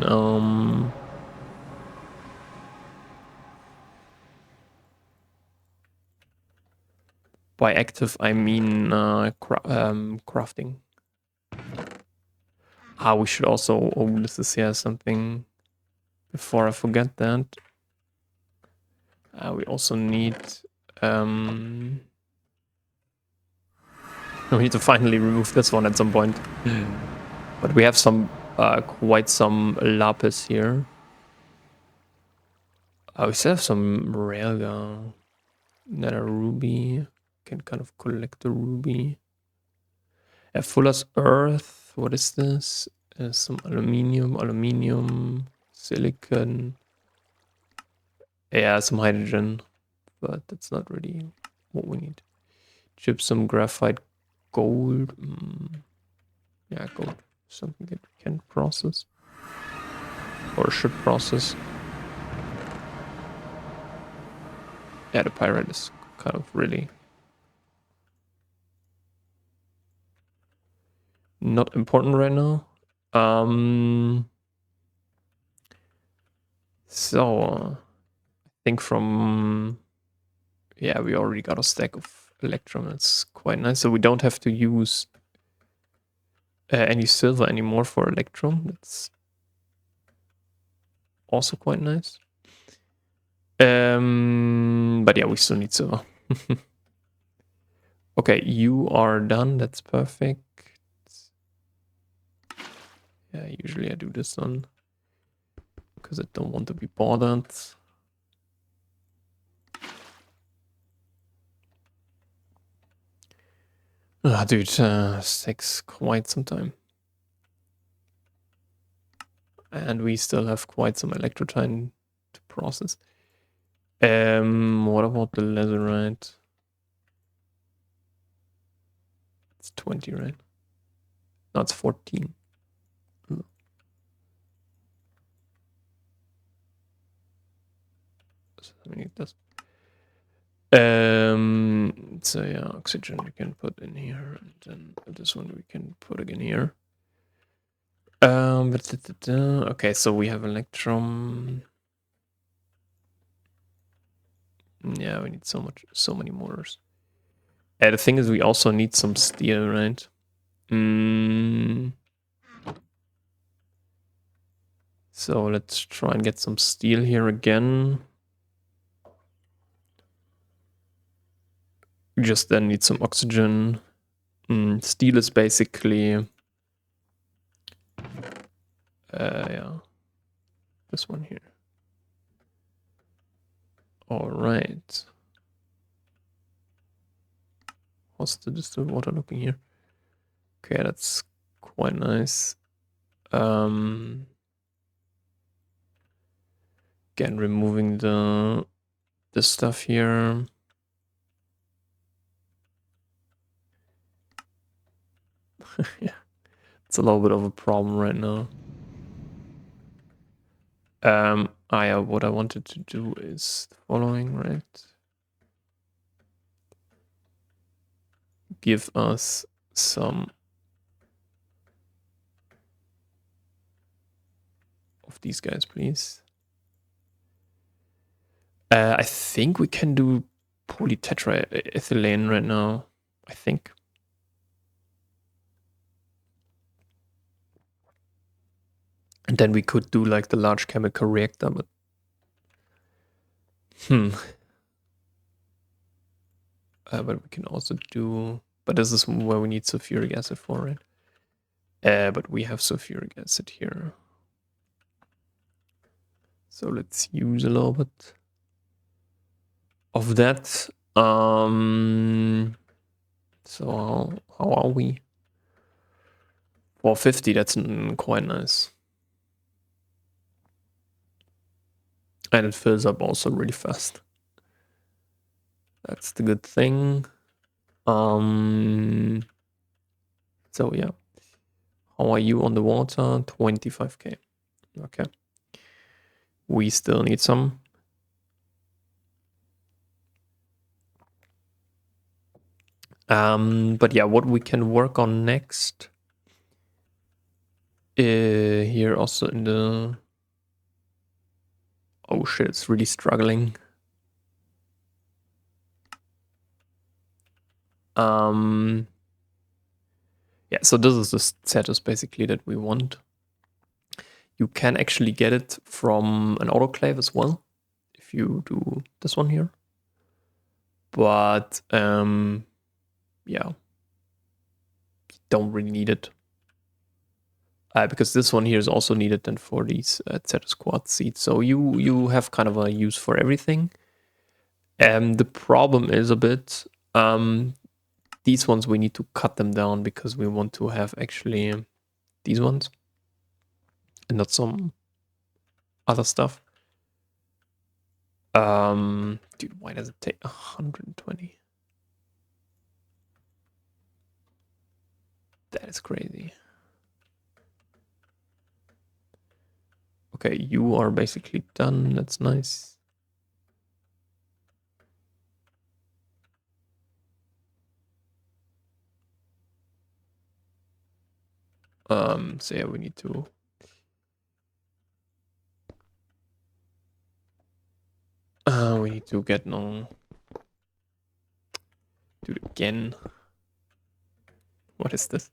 crafting. We should also, this is here something, before I forget that. We also need, we need to finally remove this one at some point. But we have some, quite some lapis here. We still have some railgun, nether ruby. Can kind of collect the ruby. Fuller's earth. What is this? Some aluminium, silicon. Yeah, some hydrogen, but that's not really what we need. Gypsum, graphite, gold. Yeah, gold. Something that we can process or should process. Yeah, the pyrite is kind of really not important right now. So I think from, yeah, we already got a stack of electrum. That's quite nice. So we don't have to use any silver anymore for electrum. That's also quite nice. But yeah, we still need silver. Okay, you are done. That's perfect. Yeah, usually I do this one because I don't want to be bothered. Dude, takes quite some time. And we still have quite some electrotine to process. What about the lazurite? It's 20, right? No, it's 14. I need this. So yeah, oxygen we can put in here, and then this one we can put again here. Okay, so we have electrum. Yeah, we need so many motors. The thing is, we also need some steel, right? So let's try and get some steel here again. We just then need some oxygen. Steel is basically, yeah, this one here. All right. How's the distilled water looking here? Okay, that's quite nice. Again, removing the stuff here. Yeah, it's a little bit of a problem right now. Yeah, what I wanted to do is the following, right? Give us some of these guys, please. I think we can do polytetraethylene right now. I think. And then we could do like the large chemical reactor, but but we can also do. But this is where we need sulfuric acid for it. But we have sulfuric acid here. So let's use a little bit of that. So how are we? 450, that's quite nice. And it fills up also really fast. That's the good thing. So yeah. How are you on the water? 25k. Okay. We still need some. But yeah, what we can work on next here also in the... Oh shit, it's really struggling. Yeah, so this is the status basically that we want. You can actually get it from an autoclave as well, if you do this one here. But yeah, don't really need it. Because this one here is also needed then for these status quad seeds. So you have kind of a use for everything. The problem is a bit, these ones we need to cut them down because we want to have actually these ones and not some other stuff. Dude, why does it take 120? That is crazy. Okay, you are basically done. That's nice. So yeah, we need to... we need to get no... Do it again. What is this?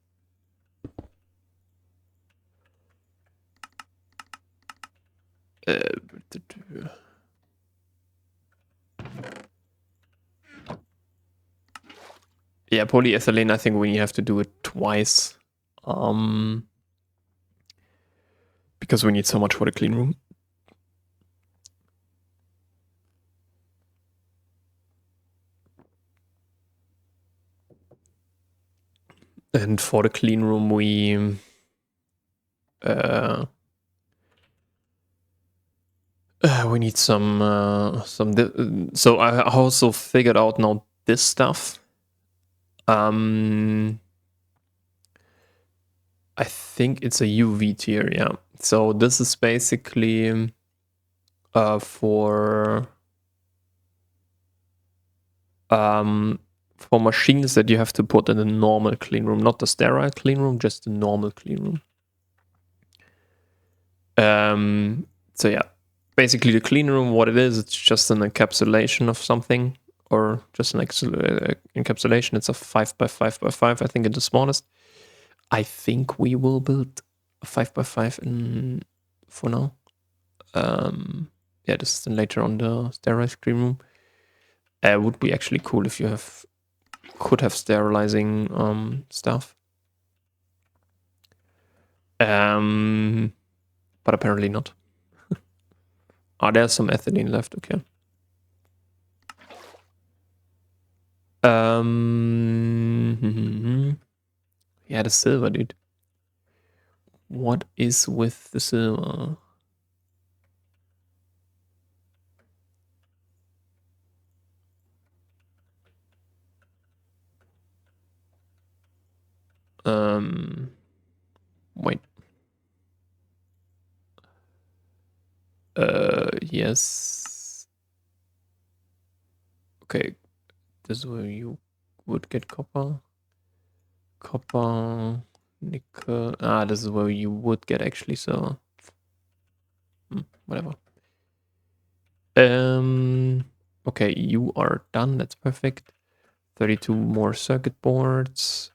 Yeah, polyethylene, I think we have to do it twice. Because we need so much for the clean room. And for the clean room, we need some. So I also figured out now this stuff. I think it's a UV tier, yeah. So this is basically for machines that you have to put in a normal clean room, not the sterile clean room, just the normal clean room. So yeah, basically the clean room, what it is, it's just an encapsulation of something, or just an encapsulation. It's a 5x5x5, I think it's the smallest. I think we will build a 5x5 in for now. Yeah, this is then later on the sterile clean room. Would be actually cool if you could have sterilizing stuff. But apparently not. There's some ethylene left, okay. Yeah, the silver, dude. What is with the silver? Wait. Yes. Okay, this is where you would get copper. Copper, nickel. Ah, this is where you would get actually, so whatever. Okay, you are done. That's perfect. 32 more circuit boards.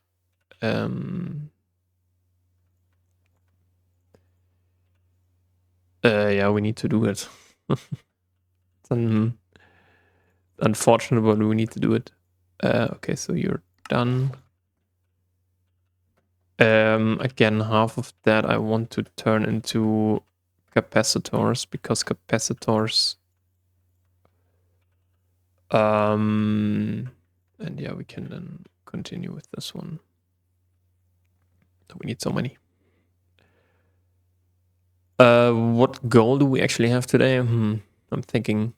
Yeah, we need to do it. It's unfortunate, but we need to do it. Okay, so you're done. Again, half of that I want to turn into capacitors because capacitors. And yeah, we can then continue with this one. We need so many. What goal do we actually have today? I'm thinking.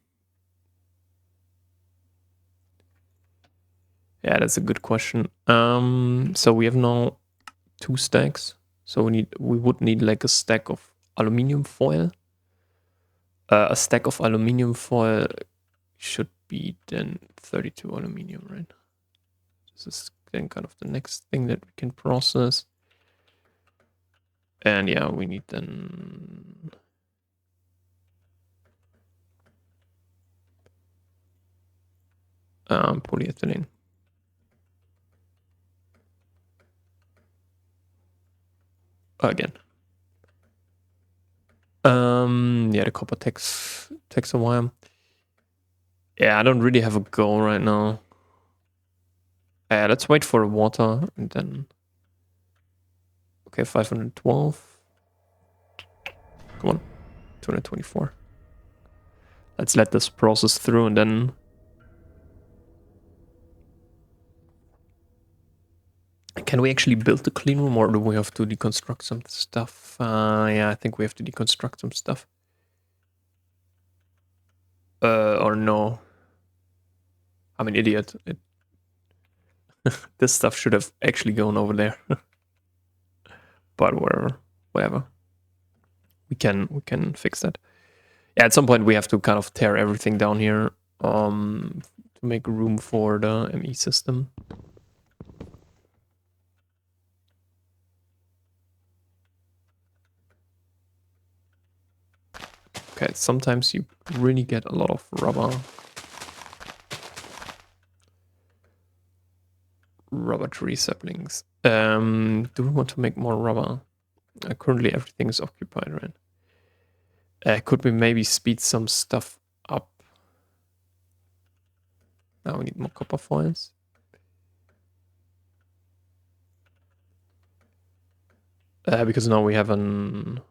Yeah, that's a good question. So we have now 2 stacks. So we would need like a stack of aluminium foil. A stack of aluminium foil should be then 32 aluminium, right? This is then kind of the next thing that we can process. And yeah, we need then polyethylene. Again. Yeah, the copper takes a while. Yeah, I don't really have a goal right now. Let's wait for water and then. Okay, 512. Come on, 224. Let's let this process through and then. Can we actually build the clean room or do we have to deconstruct some stuff? Yeah, I think we have to deconstruct some stuff. Or no. I'm an idiot. This stuff should have actually gone over there. But whatever. We can fix that. Yeah, at some point we have to kind of tear everything down here to make room for the ME system. Okay, sometimes you really get a lot of rubber tree saplings. Do we want to make more rubber? Currently everything is occupied, right? Could we maybe speed some stuff up? Now we need more copper foils. Because now we have an...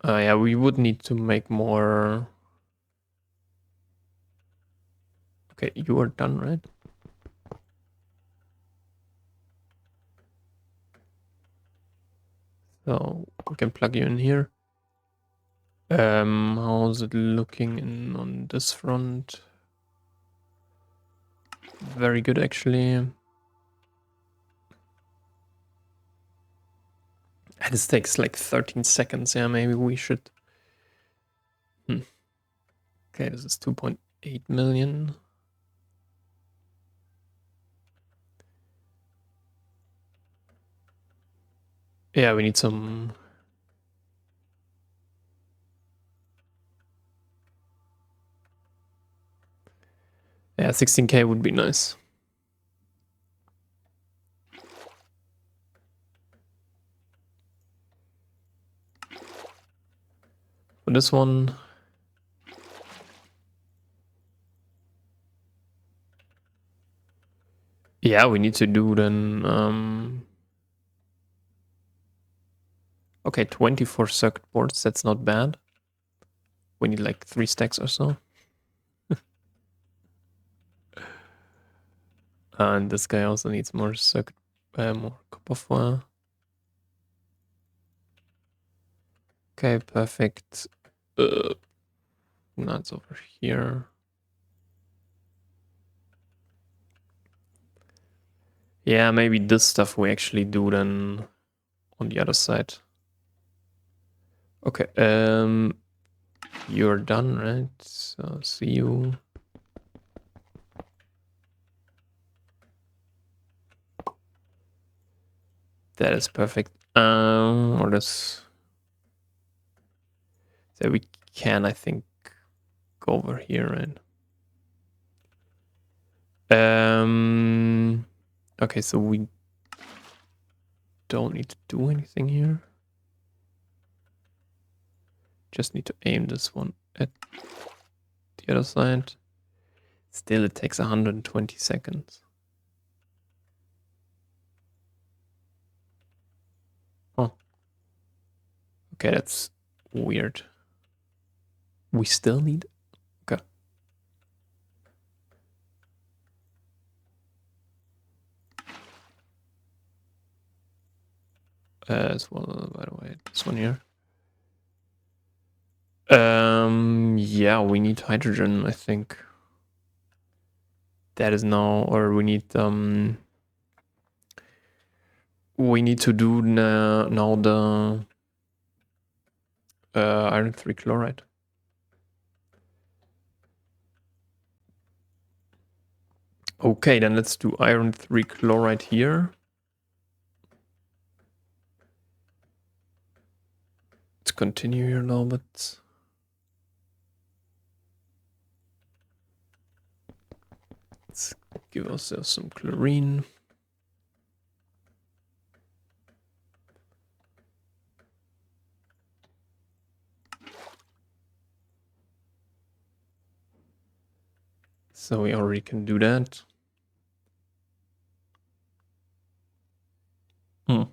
yeah, we would need to make more... Okay, you are done, right? So we can plug you in here. How's it looking on this front? Very good, actually. And this takes like 13 seconds. Yeah, maybe we should. Okay, this is 2.8 million. Yeah, we need some. Yeah, 16K would be nice. For this one. Yeah, we need to do then. Okay, 24 circuit boards. That's not bad. We need like 3 stacks or so. And this guy also needs more circuit More copper foil. Okay, perfect. Now it's over here. Yeah, maybe this stuff we actually do then on the other side. Okay, you're done, right? So see you. That is perfect. Or this. So we can, I think, go over here, right? Okay, so we don't need to do anything here. Just need to aim this one at the other side. Still, it takes 120 seconds. Oh. Okay, that's weird. We still need... Okay. As well, by the way, this one here. Yeah, we need hydrogen, I think. That is now, or we need to do now the iron 3 chloride. Okay, then let's do iron 3 chloride here. Let's continue here now, but let's give ourselves some chlorine. So we already can do that. Hmm.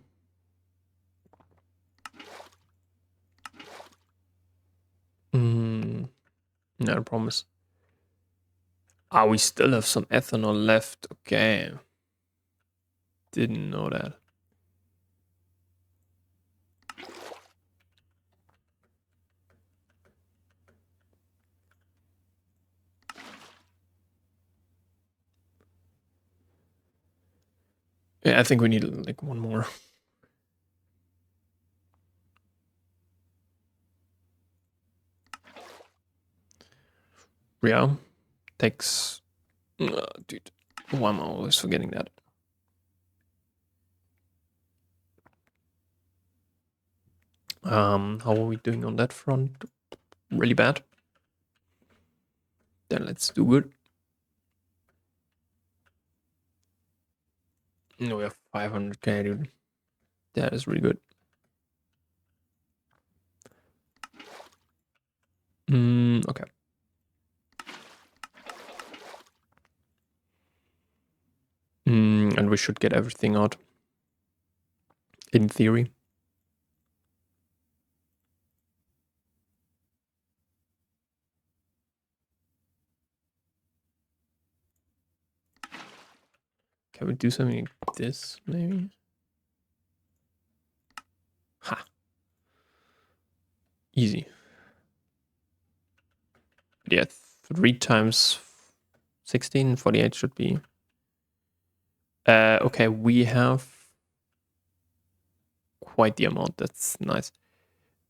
No, I promise. Ah, we still have some ethanol left. Okay. Didn't know that. Yeah, I think we need like one more. Yeah. Takes... dude, why am I always forgetting that? How are we doing on that front? Really bad. Then let's do good. No, we have 500k, dude. That is really good. Okay. And we should get everything out. In theory. Can we do something like this, maybe? Ha. Easy. But yeah, 3 times 16, 48 should be. Okay, we have quite the amount. That's nice.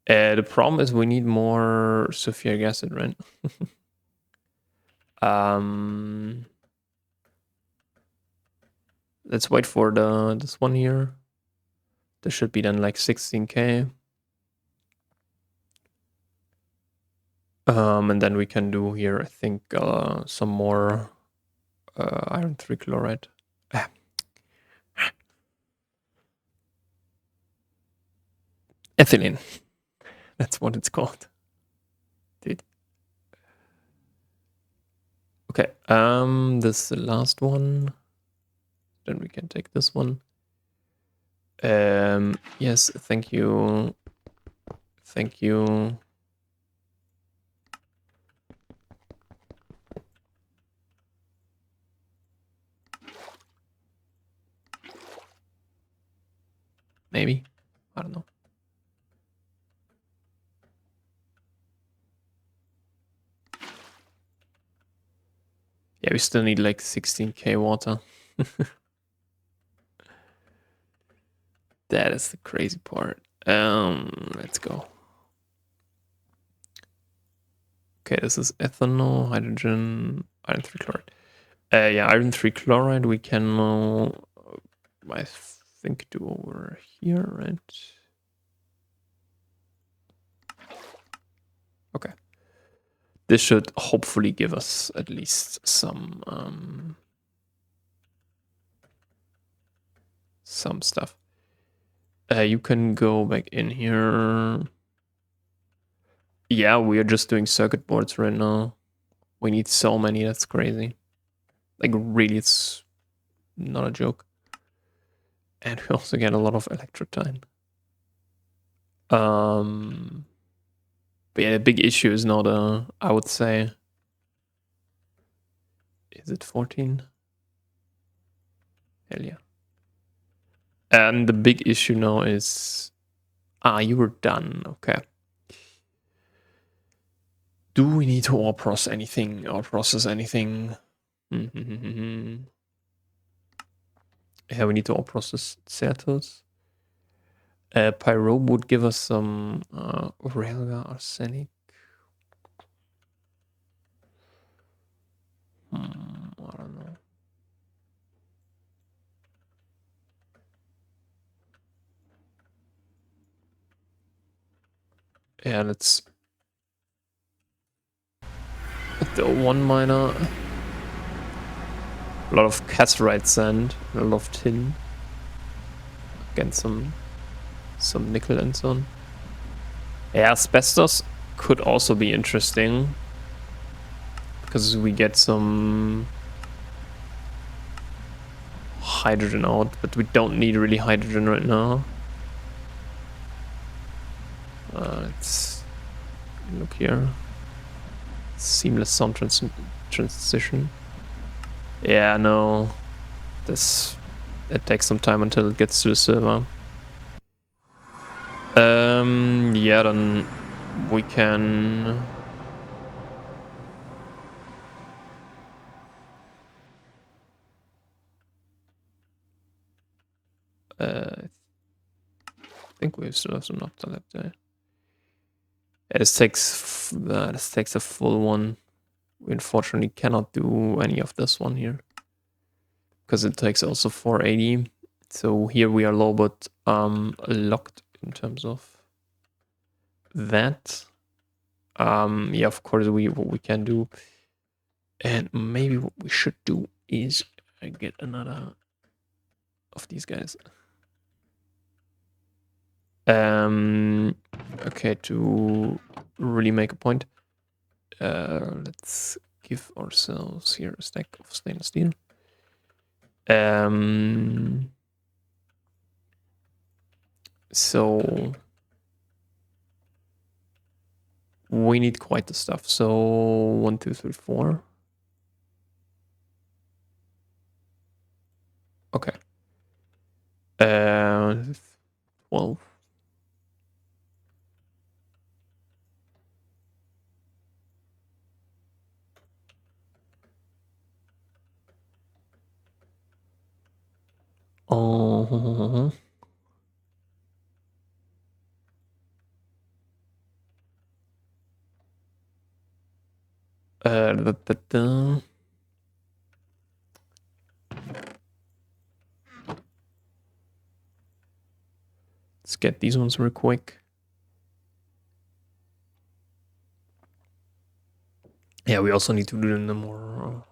The problem is we need more sulfuric acid, right? Let's wait for this one here. This should be then like 16k. And then we can do here, I think, some more iron 3 chloride. Ethylene. That's what it's called. Dude. Okay, this is the last one. Then we can take this one. Yes, thank you. Thank you. Maybe. I don't know. Yeah, we still need like 16k water. That is the crazy part. Let's go. Okay, this is ethanol, hydrogen, iron 3 chloride. Yeah, iron 3 chloride we can, I think, do over here, right? Okay. This should hopefully give us at least some stuff. You can go back in here. Yeah, we are just doing circuit boards right now. We need so many, that's crazy. Like, really, it's not a joke. And we also get a lot of electrotine. But yeah, the big issue is not, I would say, is it 14? Hell yeah. And the big issue now is, you were done, okay. Do we need to ore process anything? Yeah, we need to ore process Certus. Pyrobe would give us some Aurelga arsenic. I don't know. Yeah, let's the one miner. A lot of cassiterite sand, a lot of tin. Again, some nickel and so on. Yeah, asbestos could also be interesting because we get some hydrogen out, but we don't need really hydrogen right now. Let's look here. Seamless sound transition. Yeah, no. It takes some time until it gets to the server. Yeah, then we can. I think we still have some naphtha left there. Yeah, this takes a full one. We unfortunately cannot do any of this one here because it takes also 480. So here we are low, but locked in terms of that. Yeah, of course what we can do, and maybe what we should do is get another of these guys. Okay, to really make a point, let's give ourselves here a stack of stainless steel. So we need quite the stuff. So 1, 2, 3, 4. Okay. 12. Oh. Da, da, da. Let's get these ones real quick. Yeah, we also need to do them more.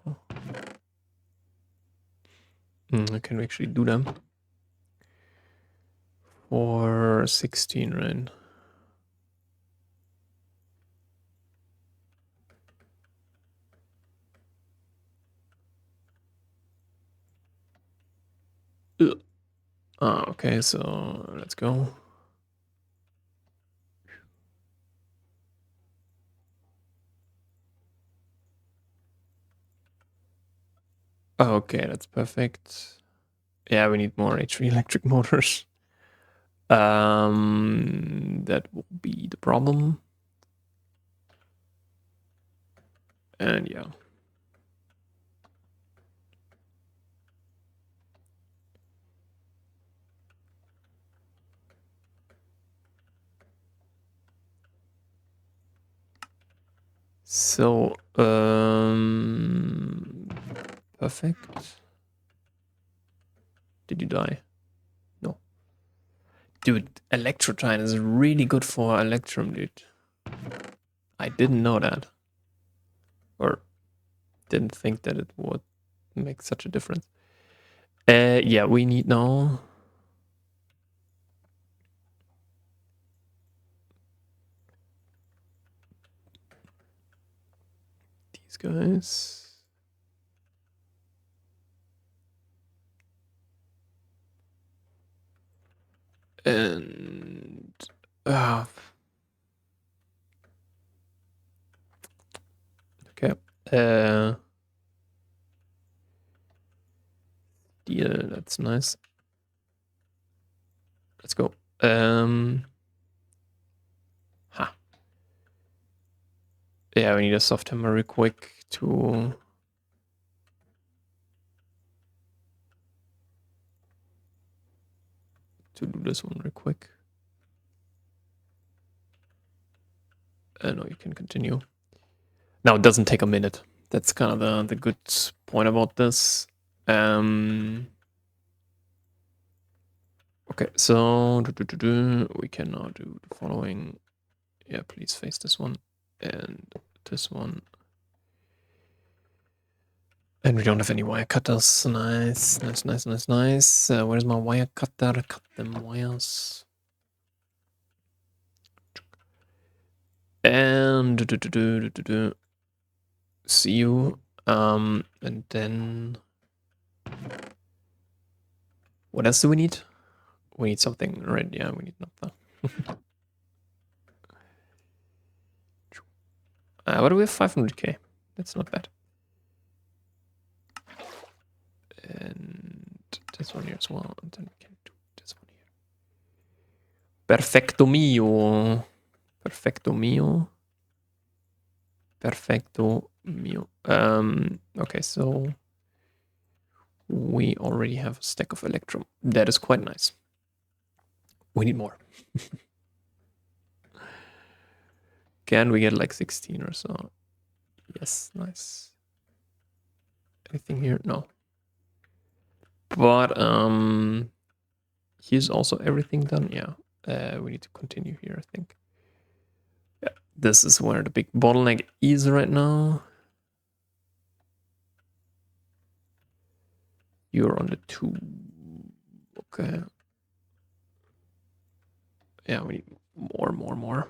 Can we actually do them? For 16, right? Okay, so let's go. Okay, that's perfect. Yeah, we need more H3 electric motors. That will be the problem. And yeah. So, perfect. Did you die? No. Dude, Electrotine is really good for Electrum, dude. I didn't know that. Or didn't think that it would make such a difference. Yeah, we need now. These guys. And okay. Yeah, that's nice. Let's go. Yeah, we need a soft hammer real quick to do this one real quick. No, you can continue. Now it doesn't take a minute. That's kind of the good point about this. Okay, so we can now do the following. Yeah, please face this one and this one. And we don't have any wire cutters. Nice, nice, nice, nice, nice. Where's my wire cutter? Cut them wires. And see you. And then what else do we need? We need something, right? Yeah, we need naphtha. What do we have? 500k. That's not bad. And this one here as well. And then we can do this one here. Perfecto mio. Perfecto mio. Perfecto mio. Okay, so we already have a stack of Electrum. That is quite nice. We need more. Can we get like 16 or so? Yes, nice. Anything here? No. But here's also everything done. Yeah. We need to continue here, I think. Yeah, this is where the big bottleneck is right now. You're on the 2. Okay. Yeah, we need more.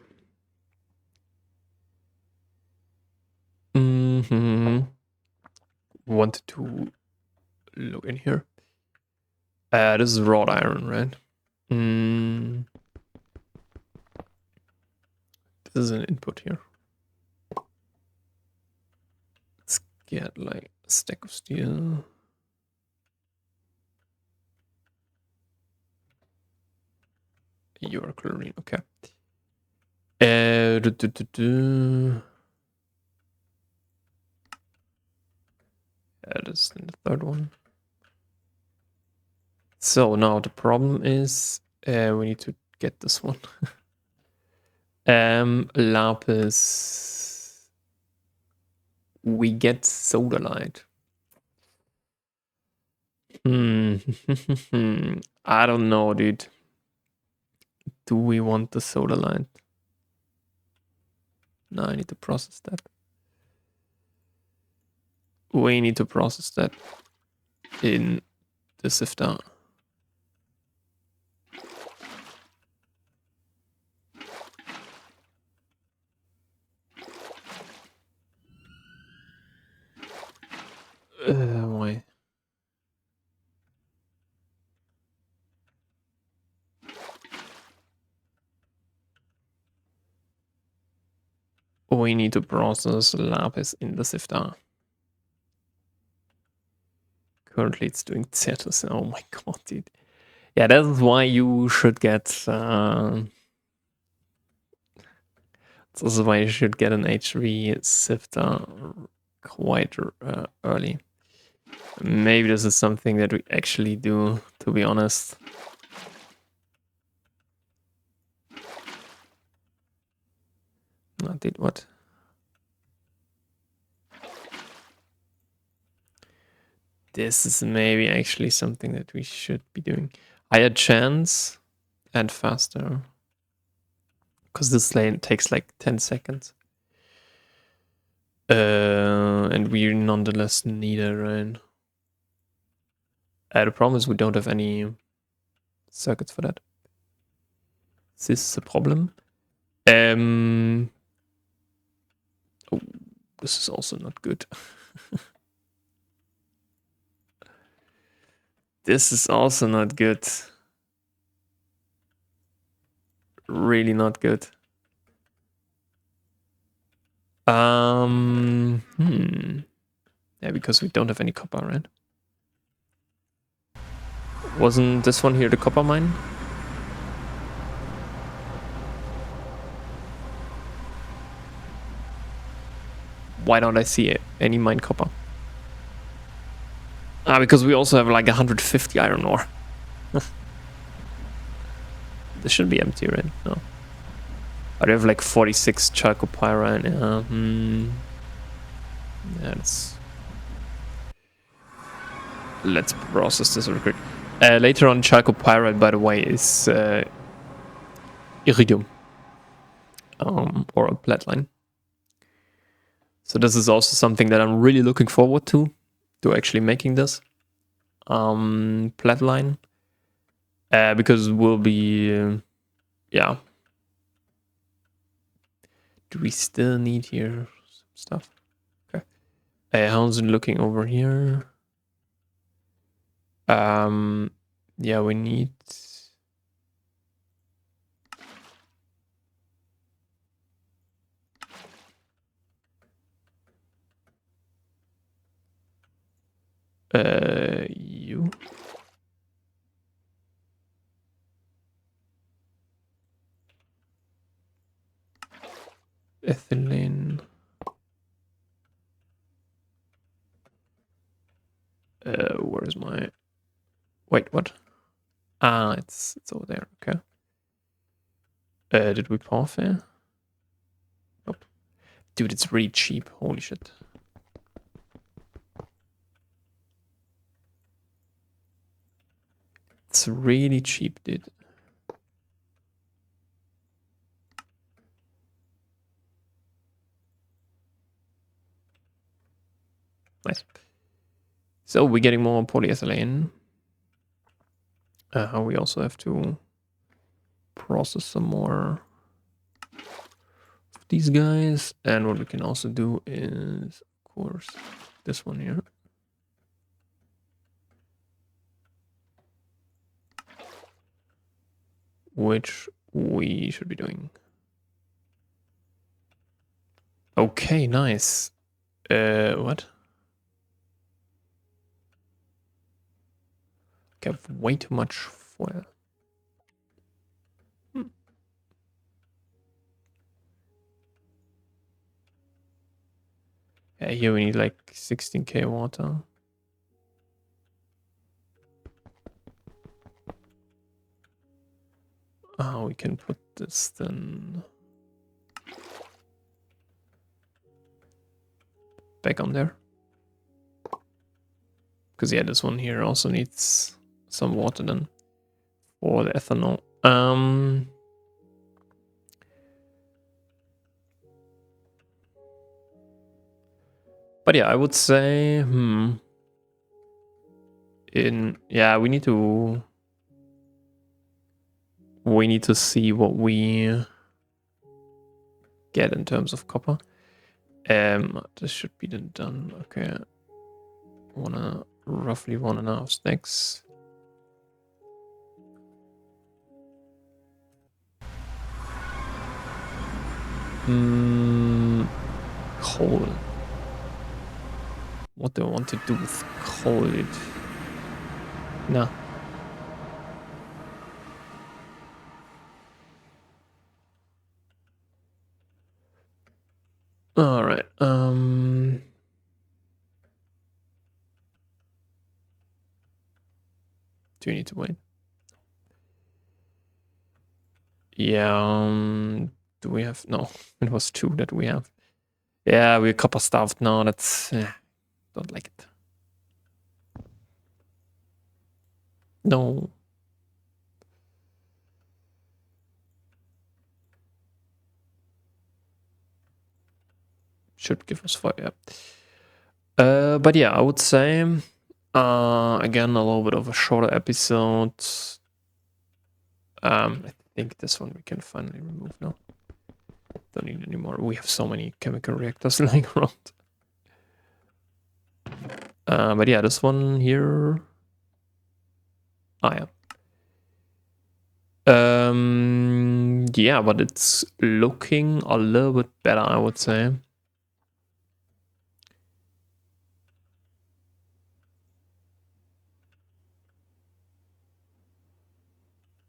Wanted to look in here. This is wrought iron, right? This is an input here. Let's get like a stack of steel. You're chlorine, okay. That is the third one. So now the problem is we need to get this one. Lapis. We get sodalite. I don't know, dude. Do we want the sodalite? No, I need to process that. We need to process that in the sifter. Why? We need to process lapis in the sifter. Currently it's doing Cetus. Oh my god, dude. Yeah, that is why you should get. This is why you should get an H3 sifter quite early. Maybe this is something that we actually do, to be honest. I did what? This is maybe actually something that we should be doing. Higher chance and faster. Because this lane takes like 10 seconds. And we nonetheless need it, right? The problem is we don't have any circuits for that. This is a problem. Oh, this is also not good. This is also not good. Really not good. Yeah, because we don't have any copper, right? Wasn't this one here the copper mine? Why don't I see any mine copper? Because we also have like 150 iron ore. This should be empty, right? No. But we have like 46 chalcopyrite. Yeah, let's process this real quick. Later on, chalcopyrite, by the way, is iridium. Or a platine. So this is also something that I'm really looking forward to actually making this platine. Because we'll be, yeah. Do we still need here some stuff? Okay. How's it looking over here? Yeah, we need. You. Ethylene. Where's my? Wait, what? It's over there. Okay. Did we parfait? Nope. Dude, it's really cheap. Holy shit. It's really cheap, dude. Nice. So we're getting more polyethylene. We also have to process some more of these guys. And what we can also do is, of course, this one here. Which we should be doing. Okay, nice. What? Okay, I have way too much foil. Yeah, here we need like 16k water. We can put this then back on there. Because yeah, this one here also needs some water then for the ethanol. But yeah, I would say, yeah, we need to see what we get in terms of copper. This should be then done. Okay, roughly 1.5 stacks. Coal. What do I want to do with coal? No. All right. Do you need to wait? Yeah. Do we have? No, it was 2 that we have. Yeah, we're copper starved now. That's don't like it. No. Should give us 5. Yeah. But yeah, I would say again a little bit of a shorter episode. I think this one we can finally remove now. Don't need anymore. We have so many chemical reactors lying around. But yeah, this one here. Yeah. Yeah, but it's looking a little bit better, I would say.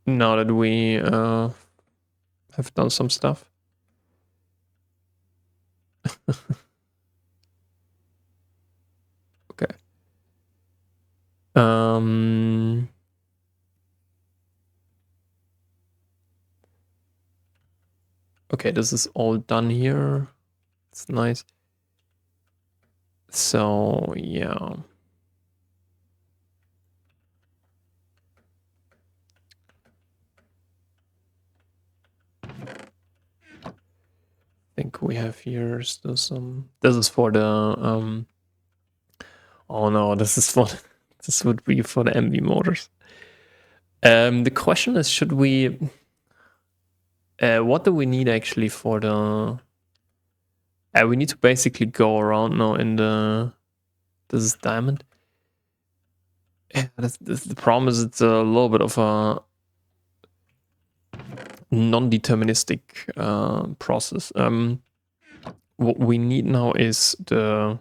Now that we have done some stuff. Okay. Okay, this is all done here. It's nice. So, yeah. I think we have here still some. This is for the oh no, this is for this would be for the MV motors. The question is, should we what do we need actually for the we need to basically go around now in the this is diamond. Yeah, that's the problem is it's a little bit of a non-deterministic process. What we need now is the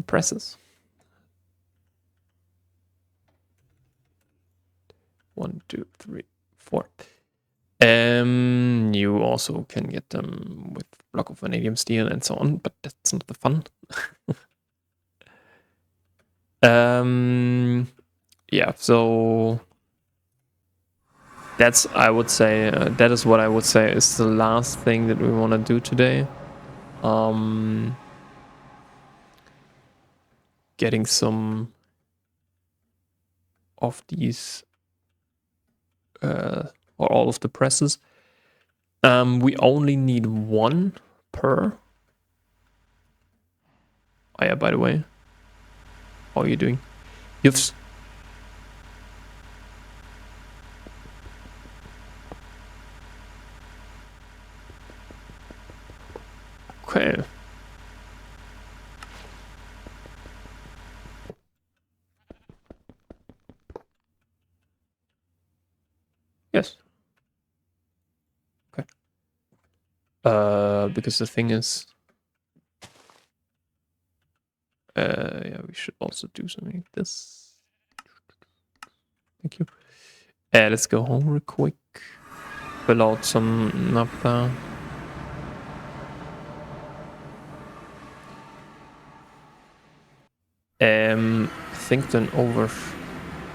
presses. 1, 2, 3, 4. You also can get them with block of vanadium steel and so on, but that's not the fun. Yeah, so that's I would say that is what I would say is the last thing that we want to do today. Getting some of these or all of the presses. We only need 1 per. Oh yeah, by the way, how are you doing? You've okay. Yes. Okay. Because the thing is, yeah, we should also do something like this. Thank you. Let's go home real quick. Fill out some naphtha. Think then over.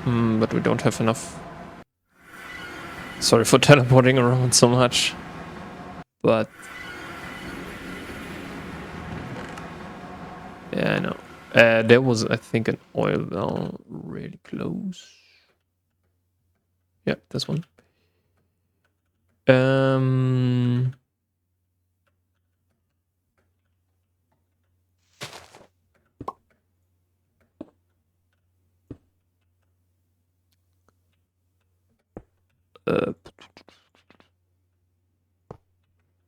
But we don't have enough. Sorry for teleporting around so much. But yeah, I know. There was, I think, an oil well really close. Yeah, this one.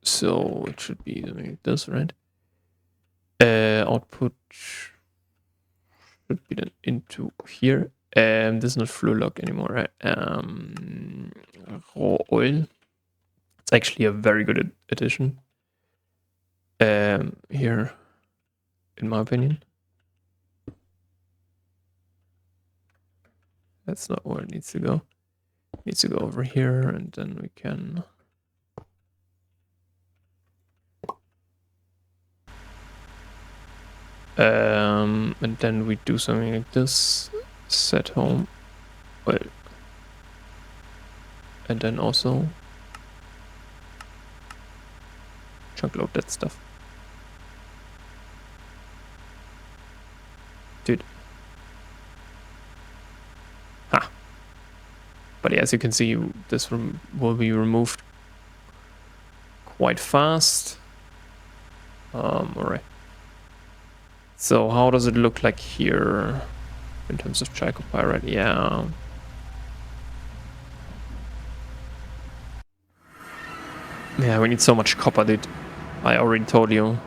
So it should be like this, right? Output should be then into here. This is not Flulock anymore, right? Raw oil. It's actually a very good addition. Here, in my opinion. That's not where it needs to go. needs to go over here, and then we can... and then we do something like this. Set home. Wait. And then also chunk load that stuff. Dude. Ha. But yeah, as you can see, this will be removed quite fast. Alright. So how does it look like here in terms of chalcopyrite? Yeah. Yeah, we need so much copper, dude. I already told you.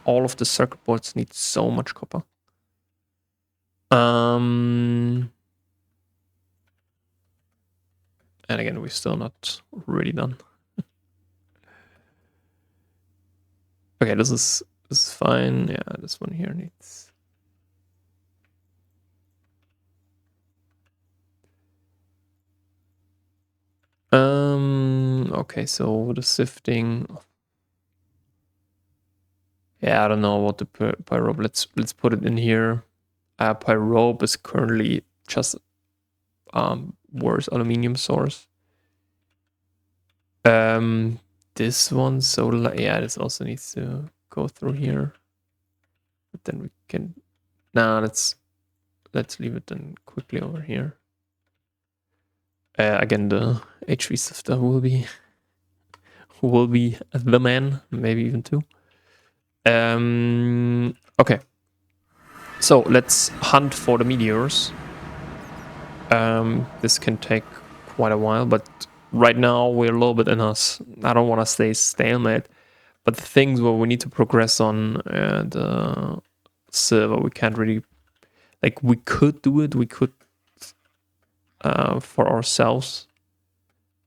All of the circuit boards need so much copper. And again, we're still not really done. Okay, this is fine. Yeah, this one here needs... Okay, so the sifting... Yeah, I don't know what the pyrope... Let's put it in here. Pyrope is currently just worse aluminium source. This one, so yeah, this also needs to go through here. But then we can... Nah, let's leave it then quickly over here. Again, the HV sifter will be the man, maybe even two. Okay. So let's hunt for the meteors. This can take quite a while, but right now we're a little bit in us. I don't want to stay stalemate, but the things where we need to progress on the server, we can't really... Like, we could do it. We could, for ourselves,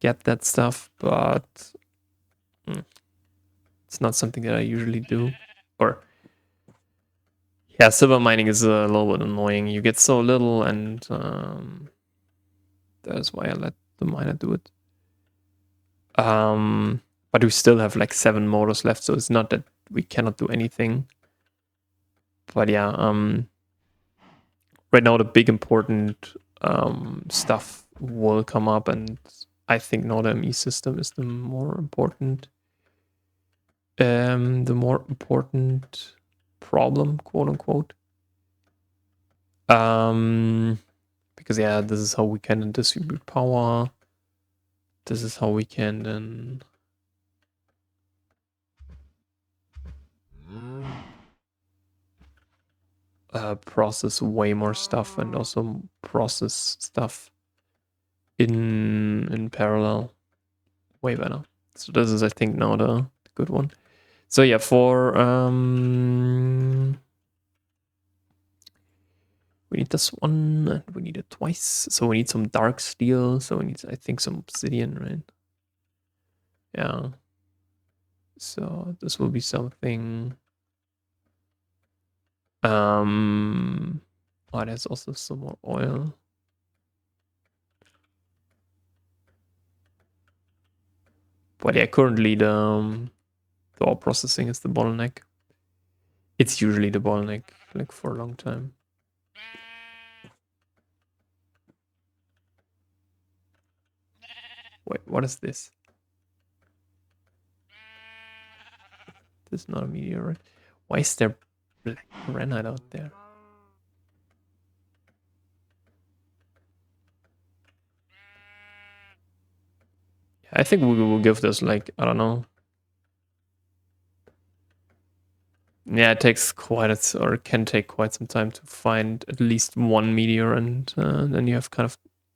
get that stuff, but it's not something that I usually do. Or... Yeah, silver mining is a little bit annoying. You get so little, and that's why I let the miner do it. But we still have like 7 motors left, so it's not that we cannot do anything. But yeah, right now the big important stuff will come up, and I think NordME system is the more important. The more important problem, quote unquote. Because yeah, this is how we can distribute power. This is how we can then process way more stuff, and also process stuff in parallel way better. So this is, I think, now the good one. So yeah, for we need this one, and we need it twice. So we need some dark steel. So we need, I think, some obsidian, right? Yeah. So this will be something. Oh, there's also some more oil. But yeah, currently the ore processing is the bottleneck. It's usually the bottleneck, like, for a long time. Wait, what is this? This is not a meteorite. Why is there black granite out there? I think we will give this, like, I don't know. Yeah, it takes quite or can take quite some time to find at least one meteor, and then you have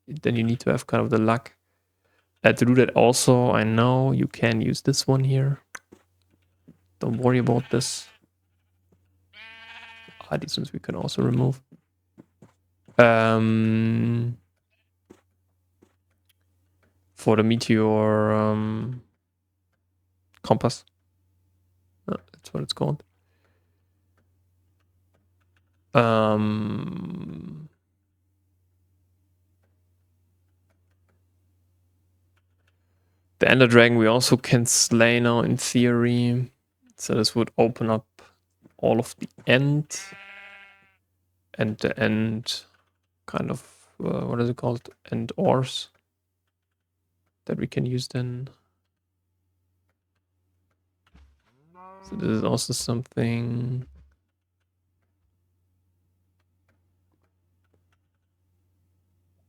then you need to have kind of the luck to do that. Also, I know you can use this one here. Don't worry about this. These ones we can also remove. For the meteor compass. That's what it's called. The Ender Dragon we also can slay now in theory. So this would open up all of the end and the end kind of, what is it called? End ores that we can use then. So this is also something.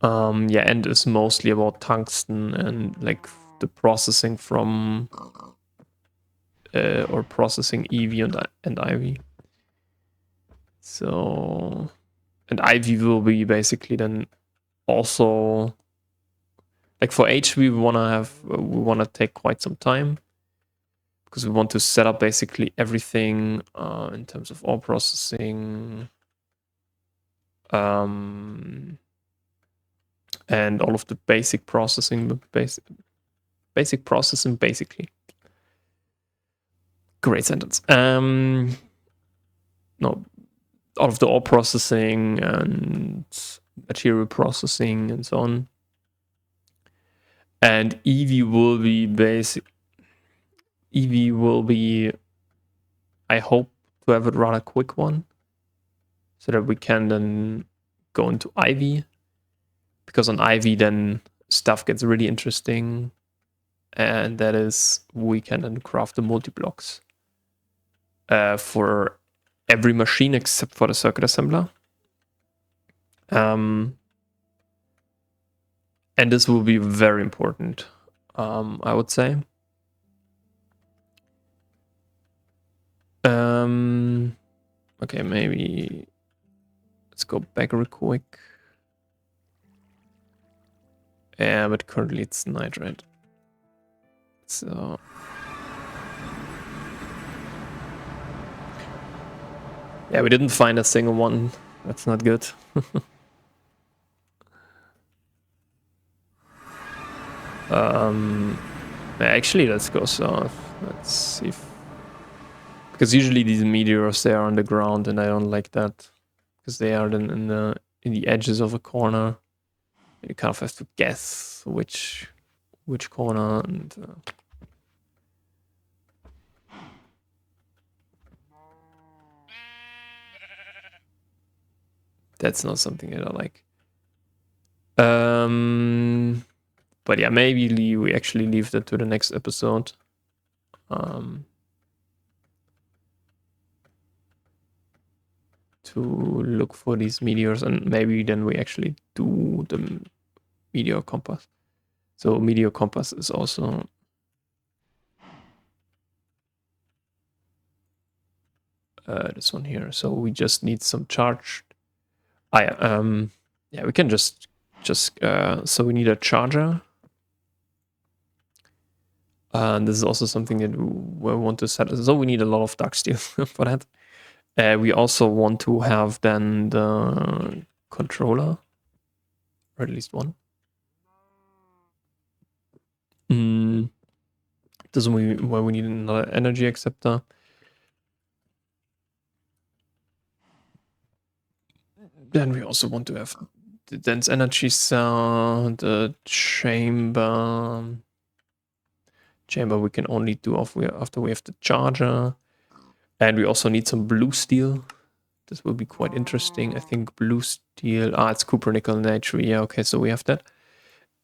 Yeah, end is mostly about tungsten and like the processing from or processing EV and IV. So, and IV will be basically then also like for HV we wanna take quite some time because we want to set up basically everything in terms of ore processing, and all of the basic processing, basic processing basically. Great sentence. No, all of the ore processing and material processing and so on. And EV will be EV will be, I hope to have a rather quick one so that we can then go into IV, because on IV then stuff gets really interesting, and that is we can then craft the multi-blocks for every machine except for the circuit assembler. And this will be very important, I would say. Okay, maybe let's go back real quick. Yeah, but currently it's nitrate. So yeah, we didn't find a single one. That's not good. Actually, let's go south. Let's see if, because usually these meteors, they are on the ground, and I don't like that because they are then in the edges of a corner. You kind of have to guess which corner, and that's not something that I like. But yeah, maybe we actually leave that to the next episode. To look for these meteors, and maybe then we actually do the meteor compass. So meteor compass is also this one here. So we just need some charge. Yeah, we can just so we need a charger. And this is also something that we want to set. So we need a lot of dark steel for that. We also want to have then the controller, or at least one. Doesn't why we need another energy acceptor. Then we also want to have the dense energy cell, the chamber. Chamber we can only do after we have the charger. And we also need some blue steel. This will be quite interesting. I think blue steel. It's cupronickel nature. Yeah, okay, so we have that.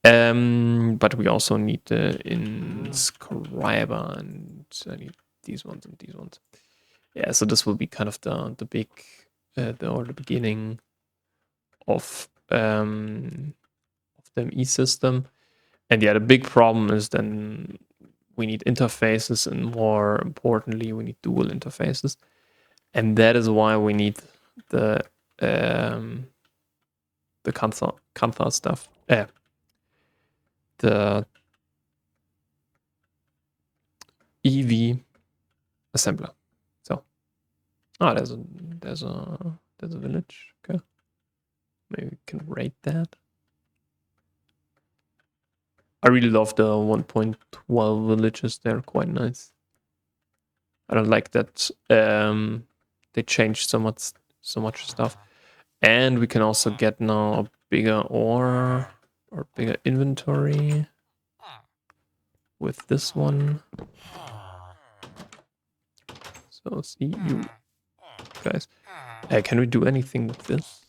But we also need the inscriber, and I need these ones and these ones. Yeah, so this will be kind of the big the beginning of the ME system. And yeah, the big problem is then we need interfaces, and more importantly, we need dual interfaces. And that is why we need the Kantha stuff. The EV assembler. So, there's a village. Okay, maybe we can rate that. I really love the 1.12 villages. They're quite nice. I don't like that they changed so much stuff. And we can also get now a bigger ore or bigger inventory. with this one. So see you guys. Can we do anything with this?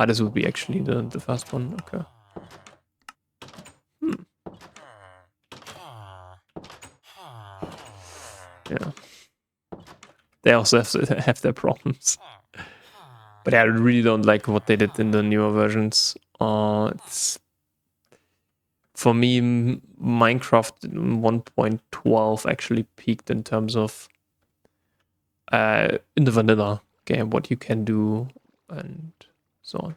This would be actually the first one. Okay. Yeah. They also have their problems. But I really don't like what they did in the newer versions. It's for me, Minecraft 1.12 actually peaked in terms of in the vanilla game, what you can do and so on.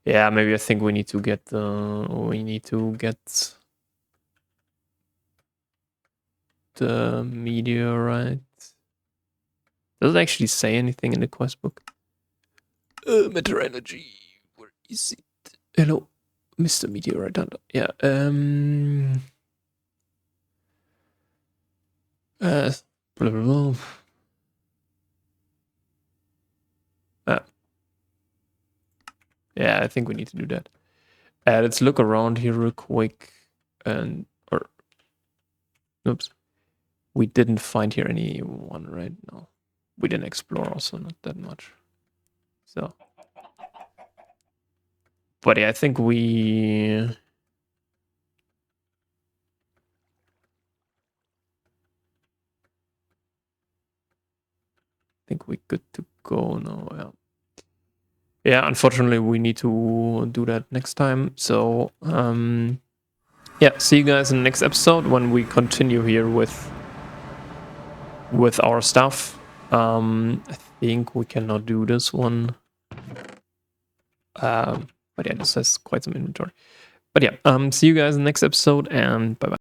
Yeah, maybe I think we need to get the meteorite. Does it actually say anything in the quest book? Matter energy. Where is it? Hello, Mr. Meteorite Hunter. Yeah. Blah, blah, blah. Yeah, I think we need to do that. Let's look around here real quick. Oops. We didn't find here anyone right now. We didn't explore also not that much. So. But yeah, I think we're good to go now. Yeah. Yeah, unfortunately, we need to do that next time. So, yeah, see you guys in the next episode when we continue here with our stuff. I think we cannot do this one. But yeah, this has quite some inventory. But yeah, see you guys in the next episode, and bye-bye.